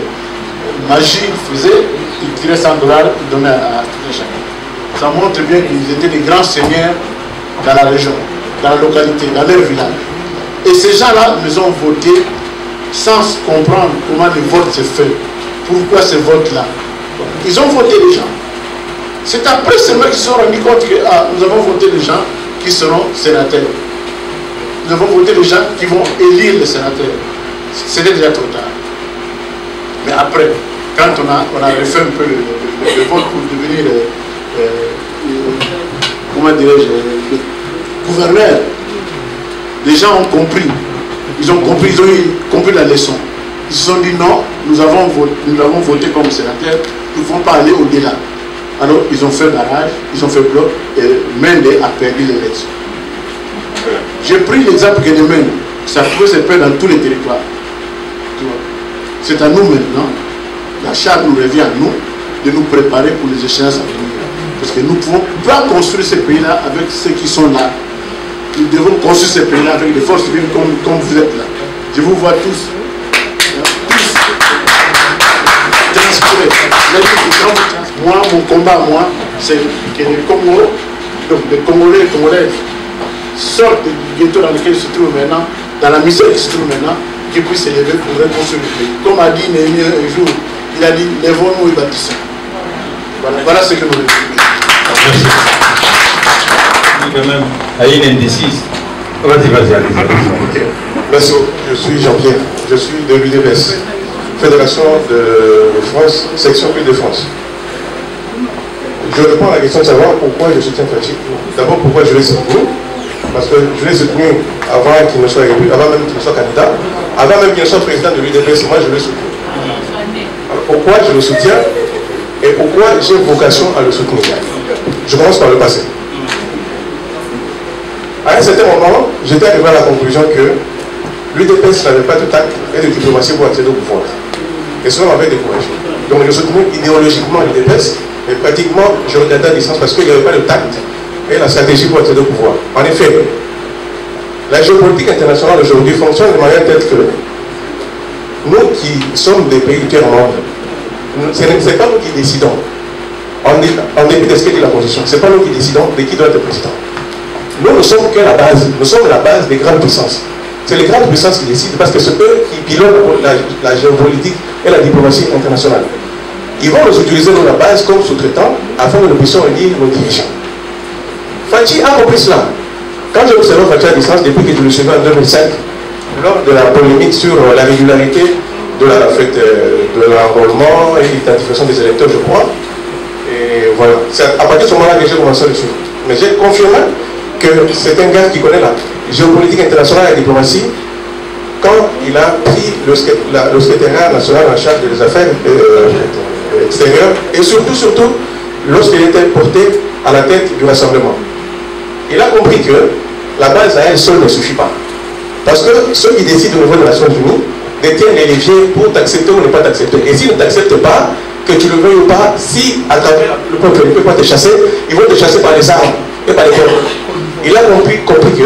magie il faisait, il tirait 100 dollars, il donnait à tout chacun. Ça montre bien qu'ils étaient des grands seigneurs dans la région. dans la localité, dans leur village. Et ces gens-là, nous ont voté sans comprendre comment le vote se fait. Pourquoi ce vote-là? Ils ont voté les gens. C'est après seulement qu'ils se sont rendus compte que nous avons voté les gens qui seront sénateurs. Nous avons voté les gens qui vont élire les sénateurs. C'était déjà trop tard. Mais après, quand on a refait un peu le vote pour devenir, comment dirais-je, le gouverneur, les gens ont compris. Ils ont compris la leçon. Ils se sont dit non, nous l'avons voté comme sénateur, nous ne pouvons pas aller au-delà. Alors ils ont fait barrage, ils ont fait bloc et Mende a perdu l'élection. J'ai pris l'exemple que les Mende, ça pouvait se faire dans tous les territoires. C'est à nous maintenant, la charte nous revient à nous, de nous préparer pour les échéances à venir. Parce que nous ne pouvons pas construire ce pays-là avec ceux qui sont là. Nous devons construire ce pays-là avec des forces vives comme vous êtes là. Je vous vois tous. Transpirer. Moi, mon combat, moi, c'est que les Congo, donc les Congolais et les Congolaises, sortent du ghetto dans lequel ils se trouvent maintenant, dans la misère qu'ils se trouvent maintenant, qu'ils puissent se lever pour reconstruire le pays. Comme a dit Néhémie un jour, il a dit, lèvons-nous et bâtissons. Voilà ce que nous voulons. Merci. Quand même, à une indécise. Vas-y, allez. Merci, je suis Jean-Pierre, je suis de l'UDPS, Fédération de France, section Île-de-France. Je réponds à la question de savoir pourquoi je soutiens Fachi. D'abord, pourquoi je l'ai soutenu. Parce que je l'ai soutenu avant qu'il ne soit élu, avant même qu'il ne soit candidat, avant même qu'il ne soit président de l'UDPS, moi je l'ai soutenu. Alors, pourquoi je le soutiens et pourquoi j'ai vocation à le soutenir? Je commence par le passé. À un certain moment, j'étais arrivé à la conclusion que l'UDPS n'avait pas de tact et de diplomatie pour accéder au pouvoir. Et cela m'avait découragé. Donc je soutenais idéologiquement l'UDPS, mais pratiquement je regardais à distance parce qu'il n'y avait pas de tact et la stratégie pour accéder au pouvoir. En effet, la géopolitique internationale aujourd'hui fonctionne de manière telle que nous qui sommes des pays tiers membres, ce n'est pas nous qui décidons, en dépit de ce que dit la Constitution, ce n'est pas nous qui décidons de qui doit être président. Nous ne sommes que la base, nous sommes la base des grandes puissances. C'est les grandes puissances qui décident parce que c'est eux qui pilotent la géopolitique et la diplomatie internationale. Ils vont nous utiliser dans la base comme sous-traitants afin que nous puissions élire nos dirigeants. Fachi a compris cela. Quand j'ai observé Fachi à distance depuis que je le suivais en 2005, lors de la polémique sur la régularité de l'enrôlement et l'identification des électeurs, je crois, et voilà. C'est à partir de ce moment-là que j'ai commencé à le suivre. Mais j'ai confirmé que c'est un gars qui connaît la géopolitique internationale et la diplomatie quand il a pris le secrétariat national en charge des affaires extérieures et surtout lorsqu'il était porté à la tête du rassemblement. Il a compris que la base à elle seule ne suffit pas. Parce que ceux qui décident au niveau des Nations Unies détiennent les leviers pour t'accepter ou ne pas t'accepter. Et s'ils ne t'acceptent pas, que tu le veuilles ou pas, si à travers le peuple ne peut pas te chasser, ils vont te chasser par les armes et par les peuples. Il a compris que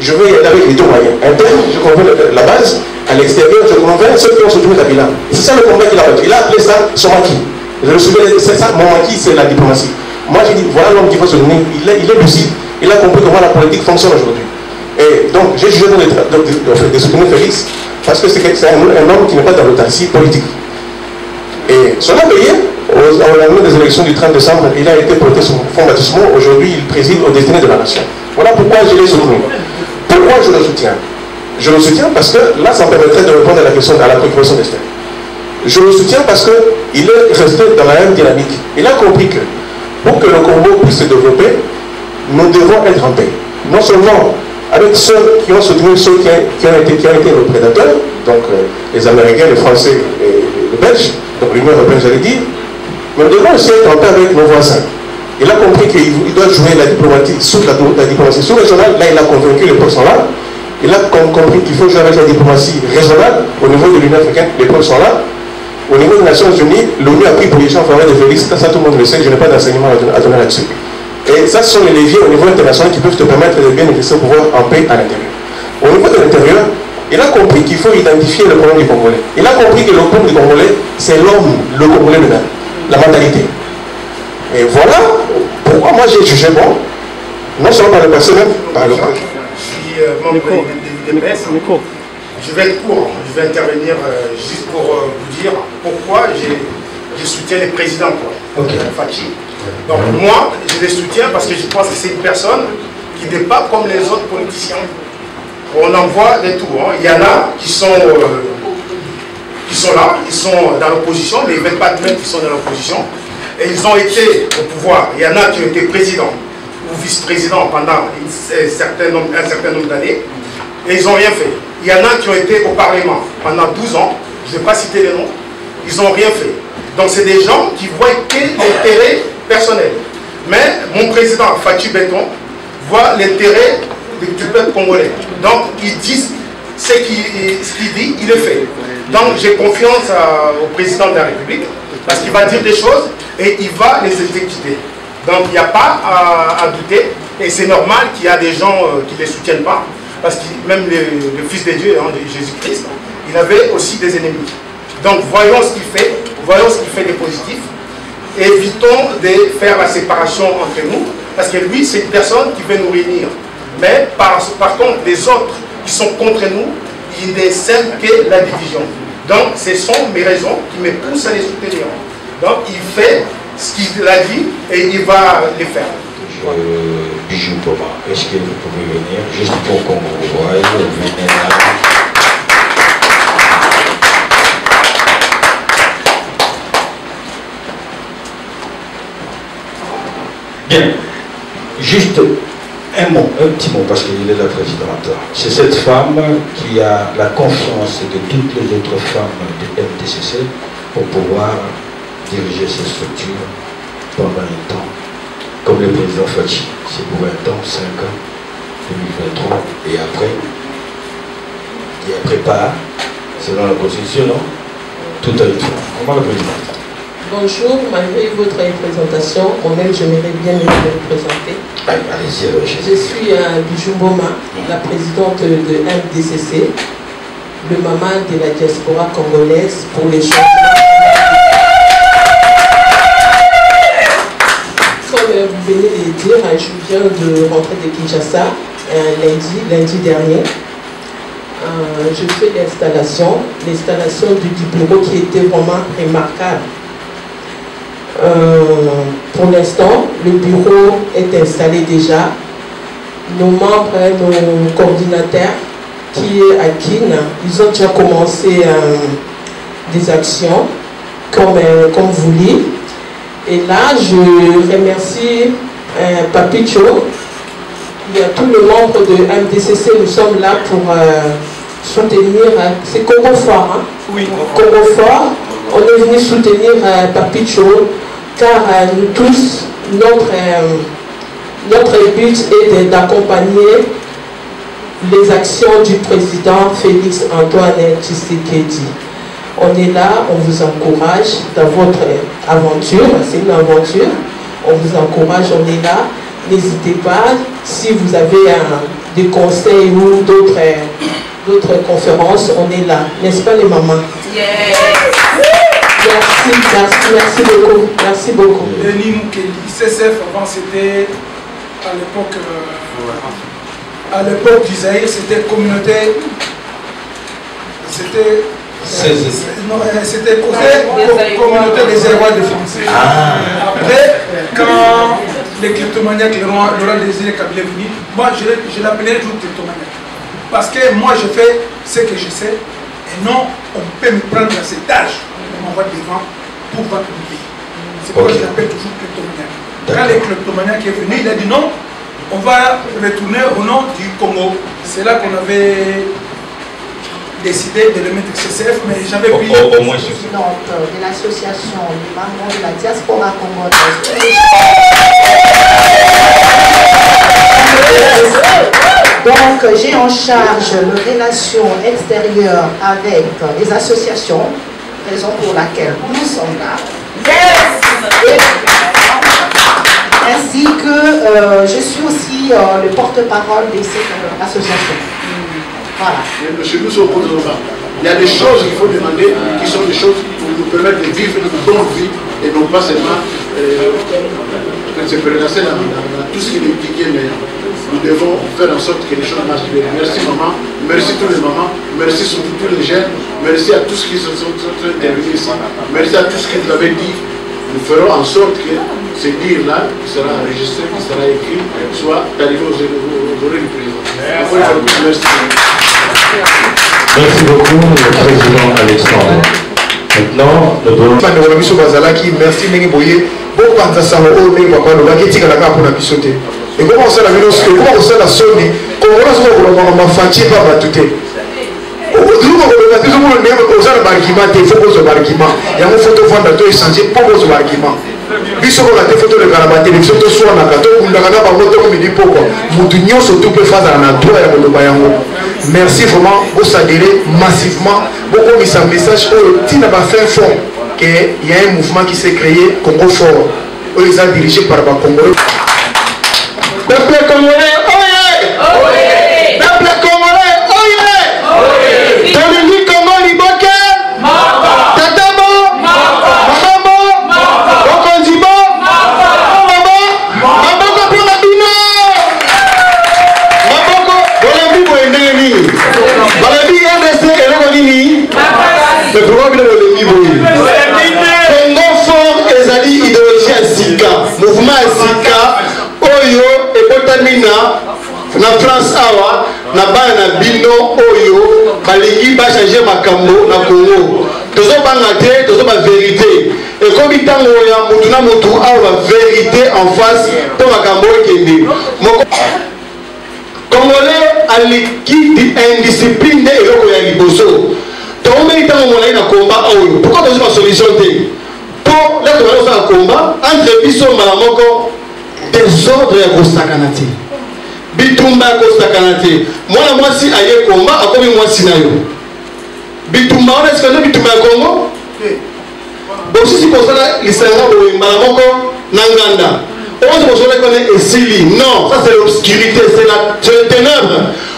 je vais y aller avec les deux moyens. Interne, je convainc la base, à l'extérieur, je convainc ceux qui ont soutenu Kabila. C'est ça le combat qu'il a fait. Il a appelé ça son maquis. Je le souviens, c'est ça, mon maquis, c'est la diplomatie. Moi, j'ai dit, voilà l'homme qu'il faut soutenir. Il est lucide. Il a compris comment la politique fonctionne aujourd'hui. Et donc, j'ai jugé de soutenir Félix parce que c'est un homme qui n'est pas dans l'autarcie politique. Et son a payé, au lendemain des élections du 30 décembre, il a été porté sur fonds baptismaux. Aujourd'hui, il préside aux destinées de la nation. Voilà pourquoi je l'ai soutenu. Pourquoi je le soutiens? Je le soutiens parce que là, ça me permettrait de répondre à la question, à la préoccupation d'Esther. Je le soutiens parce qu'il est resté dans la même dynamique. Il a compris que pour que le Congo puisse se développer, nous devons être en paix. Non seulement avec ceux qui ont soutenu ceux qui ont été nos prédateurs, donc les Américains, les Français et les Belges, donc l'Union européenne, j'allais dire, mais nous devons aussi être en paix avec nos voisins. Il a compris qu'il doit jouer la diplomatie sous-régionale. Là, il a convaincu, les peuples sont là. Il a compris qu'il faut jouer avec la diplomatie régionale. Au niveau de l'Union africaine, les peuples sont là. Au niveau des Nations Unies, l'ONU a pris position en faveur de Félix. Ça, tout le monde le sait, je n'ai pas d'enseignement à donner là-dessus. Et ça, ce sont les leviers au niveau international qui peuvent te permettre de bien exercer le pouvoir en paix à l'intérieur. Au niveau de l'intérieur, il a compris qu'il faut identifier le problème du Congolais. Il a compris que le problème du Congolais, c'est l'homme, le Congolais lui-même, la mentalité. Et voilà pourquoi moi j'ai jugé bon, non seulement par le passé, même par le passé. membre de l'IDPS. Je vais être court, je vais intervenir juste pour vous dire pourquoi je soutiens les présidents, Fachi. Donc moi, je les soutiens parce que je pense que c'est une personne qui n'est pas comme les autres politiciens. On en voit des tout. Hein. Il y en a qui sont là, ils sont dans l'opposition, mais ils ne veulent pas admettre qu'ils sont dans l'opposition. Et ils ont été au pouvoir. Il y en a qui ont été présidents ou vice-présidents pendant un certain nombre d'années, et ils n'ont rien fait. Il y en a qui ont été au Parlement pendant 12 ans, je ne vais pas citer les noms, ils n'ont rien fait. Donc c'est des gens qui voient que l'intérêt personnel. Mais mon président, Fachi Béton, voit l'intérêt du peuple congolais. Donc ils disent ce qu'il dit, il le fait. Donc j'ai confiance au président de la République, parce qu'il va dire des choses et il va les exécuter. Donc il n'y a pas à douter, et c'est normal qu'il y a des gens qui ne les soutiennent pas, parce que même le Fils de Dieu, hein, Jésus-Christ, il avait aussi des ennemis. Donc voyons ce qu'il fait, voyons ce qu'il fait de positif, évitons de faire la séparation entre nous, parce que lui c'est une personne qui veut nous réunir. Mais par contre les autres qui sont contre nous, il ne sème que la division. Donc ce sont mes raisons qui me poussent à les soutenir. Donc il fait ce qu'il a dit et il va le faire. Bijou Boma, est-ce que vous pouvez venir juste pour qu'on vous voie, venez là. Bien, juste un mot, un petit mot, parce qu'il est la présidente. C'est cette femme qui a la confiance de toutes les autres femmes de MDCC pour pouvoir diriger ces structures pendant un temps. Comme le président Fachi, c'est pour 20 ans, 5 ans, 2023, et après, pas, selon la Constitution, non? Tout à une fois. Comment le président? Bonjour, malgré votre présentation, moi-même j'aimerais bien me présenter. Allez-y, alors. Je suis Bijou Boma, la présidente de MDCC, le maman de la diaspora congolaise pour les changements. Comme vous venez de le dire, je viens de rentrer de Kinshasa lundi dernier. Je fais l'installation du bureau qui était vraiment remarquable. Pour l'instant, le bureau est installé déjà. Nos membres, nos coordinateurs qui est à Kin, ils ont déjà commencé des actions comme vous dites. Et là, je remercie Papicho. Il y a tous les membres de MDCC, nous sommes là pour soutenir, c'est Congo Fort, hein? Oui. Congo Fort, on est venu soutenir Papicho, car nous tous, notre but est d'accompagner les actions du président Félix Antoine Tshisekedi. On est là, on vous encourage dans votre aventure, c'est une aventure, on vous encourage, on est là. N'hésitez pas, si vous avez des conseils ou d'autres conférences, on est là. N'est-ce pas les mamans? Yes. Merci beaucoup. Merci beaucoup. Denis Moukeli, CCF avant c'était à l'époque du Zaïre, c'était communauté. C'était communauté des Hérois de France. Après, quand les kleptomaniaques, Laurent Désiré Kabila est venu, moi je l'appelais toujours kleptomaniaque. Parce que moi je fais ce que je sais, et non on peut me prendre à cet âge, on m'envoie devant pour vendre le pays. C'est pourquoi je l'appelle toujours kleptomaniaque. Quand le kleptomaniaque est venu, il a dit non, on va retourner au nom du Congo. C'est là qu'on avait décidé de le mettre CCF, mais j'avais pris... Au moins de l'association des mamans de la diaspora congolaise. Donc j'ai en charge les relations extérieures avec les associations, raison pour laquelle nous sommes là. Yes! Ainsi que je suis aussi le porte-parole de cette association. Voilà. Chez nous, il y a des choses qu'il faut demander qui sont des choses qui nous permettent de vivre une bonne vie et non pas seulement se prélasser dans tout ce qui est meilleur. nous devons faire en sorte que les choses marchent bien. Merci maman, merci tous les mamans, merci surtout tous les jeunes, merci à tous qui sont intervenus ici, merci à tous ce que vous avez dit. Nous ferons en sorte que ce dire-là, qui sera enregistré, qui sera écrit, soit arrivé aux oreilles du président. Merci. Merci beaucoup, le président Alexandre. Maintenant, le bon... Merci, Nengi Boye. Bon, quand ça va au nez, papa, nous va quitter la carte pour la pissoter. Et comment ça la vidéo, comment ça la sonne, comment on se m'a fatigué par ma tutelle. Au bout du moment où on a dit que on a un argument, il faut poser un argument. Il y a une photo fondateur échangée pour poser un argument. Biso ko la photo de Karabate, les photos soit na kato, on a pas moto comme dit pourquoi. Moutounio surtout peut faire dans la droit ya Moloba yango. Merci vraiment, vous s'adhérer massivement. Beaucoup mis un message qui n'a pas fait fond qu'il y a un mouvement qui s'est créé, Congo Fort. Ils sont dirigés par les Congolais. Peuple congolais, oyez! Oyez! Peuple congolais, oyez! Oyez! Dominique Congo Liboke! Mamba! Tatabo! Mamba! Mambo! Mamba! Okonzibo! Mamba! Mamba! Maboko pour la bino! Maboko, Bolambi Boendeni! Bolambi RDC et Logonini! Le programme de Bolambi Boendeni! Congo Fort ezali idéologie ya sika, mouvement ya sika, oyo ekotamina na France awa na bana na bino oyo balingi ba changer makambo na Congo. Tozo banga te, tozo ba vérité. Et comme itango ya mutu na mutu awa ba vérité en face pour makambo ekende. Congolais aliki indiscipline de eloko ya liboso. Tombe itango molai na combat oyo. Pourquoi tozo ba solution te? Pour là tozo ba combat entre biso malamoko désordre ya kosakana te. Bitumba ya kosakana te. Mwana mwasi aye komba akomi mwasi na yo. Bitumba wana esikana bitumba ya Congo? Bosi si kosala lisanga boye malamoko na nganda. Ozo kosala kone esili. Non, ça c'est l'obscurité, c'est le ténèbre.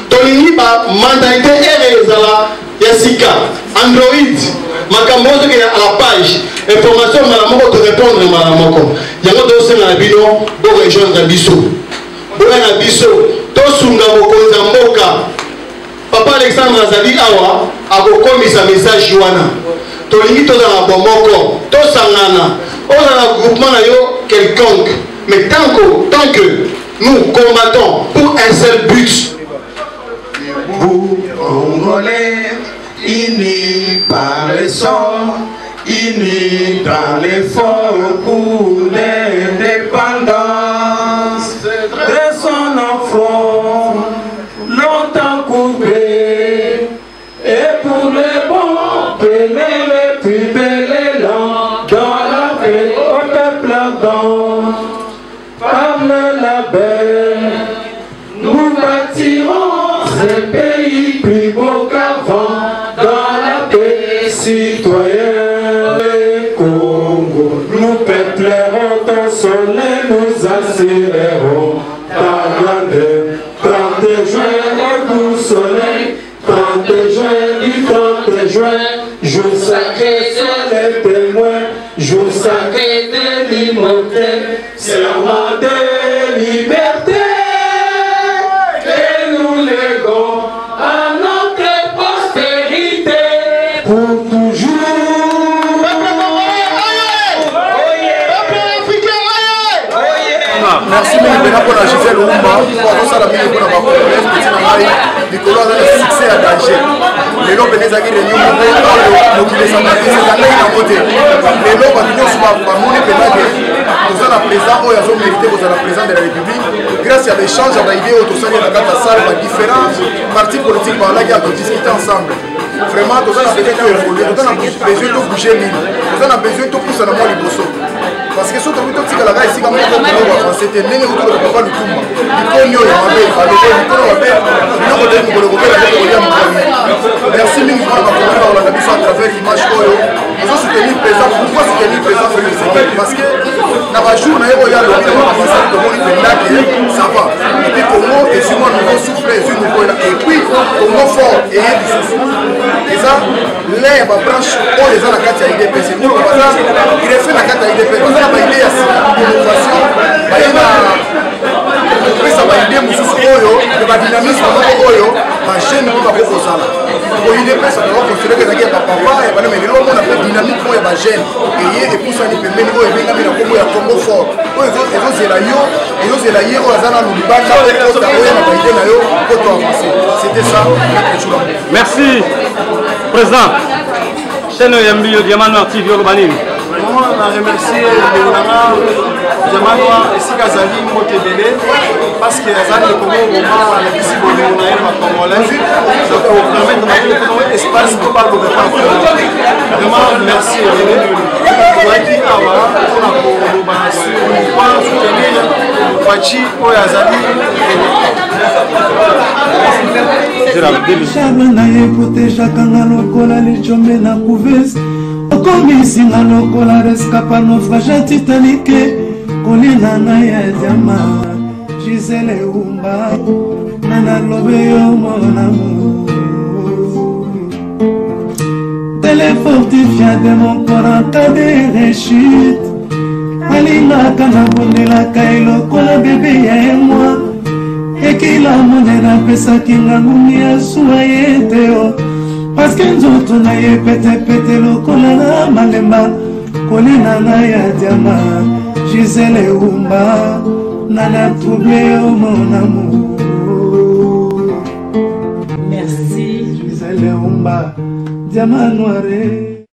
Tolingi ba mentalité ezala ya sika. Android. Makambo ozo ke à la page. Information malamoko te répondre malamoko. Yango dosenga na bino bo rejoindre biso. Boya na biso to sunga mokonza mboka. Papa Alexandre azali awa akokomisa message wana. Tolingi tozala bomoko, to sangana. Ozala groupement na yo quelconque. Mais tant que nous combattons pour un seul but. Vous, Congolais, unis par le sang, unis dans l'effort pour l'indépendance de son enfant, longtemps coupé, et pour le bon, peler le plus bel élan, dans la paix au peuple ardent, parle la belle, nous bâtirons ce pays plus beau qu'avant, dans la paix citoyenne. Congo, nous peuplerons ton soleil, nous assurerons ta grandeur. 30 juin, au doux soleil, 30 juin, du 30 juin, jour sacré sur les témoins, jour sacré de l'immortel, serment de liberté, et nous légons à notre postérité pour toujours. Merci beaucoup pour la Gisèle Oumba, pour ça la minute pour la Congolaise, petit Namaï, Nicolas a un succès à danger. Les lots venez à guérir Réunion, donc il est sans papier, c'est un œil à côté. Les lots vont souvent par mon épée, nous sommes présents, nous avons mérité, vous êtes présent de la République. Grâce à l'échange, on a idée au tout ça, il y a la salle, différents partis politiques par là qui ont discuté ensemble. Vraiment, nous avons besoin d'évoluer, nous avons besoin de bouger l'île, nous avons besoin de pousser dans le Liboso. Parce que surtout quand tu as ici comme c'était n'importe quoi de papa Lutumba. Il faut merci mille fois à travers l'image nous avons soutenu le président. Pourquoi soutenir le président parce que dans la journée il y a le ça va. Et puis Congo et sur moi nous souffler sur nous et puis Congo fort et du souffle. Et ça l'air va branche on les a la carte à IDPC. Nous il est fait la carte à IDPC. Ba idée ya innovation ba yana pesa ba idée mususu jeune eye epusani pembeni oyo ebengami na kombo ya Congo fort oyo ezozela ye oyo aza na lubanda okota oyo na baide na yo koto avance. C'était ça. Merci président chaîne Yambi Diamant Noir TV Urbanine. Vraiment on a remercié Diamant Noir et Sikazali Motebele parce que Azali le Congo au moment la visite au Naël va congolaise donc pour permettre de mettre un espace pour parler de vraiment merci pour qui awa pour soutenir Fachi Oyazali Shabana yepoteshaka nga lokola lichombe na kuvesi okomisinga lokola rescapa naufrage titanike kolina na ya diama Gisele Umba nana lobe yo mon amour téléfortifia de mon corps en cas de rechute alingaka na bondelaka elokola bebe ya moi ekila monena pesaki ngangumi ya suwa ye te o paske nzoto na ye petepete lokola na malemba kolina na ya diama Gisele Umba nana troublé au mon amour. Merci Gisele Umba diamant noiré.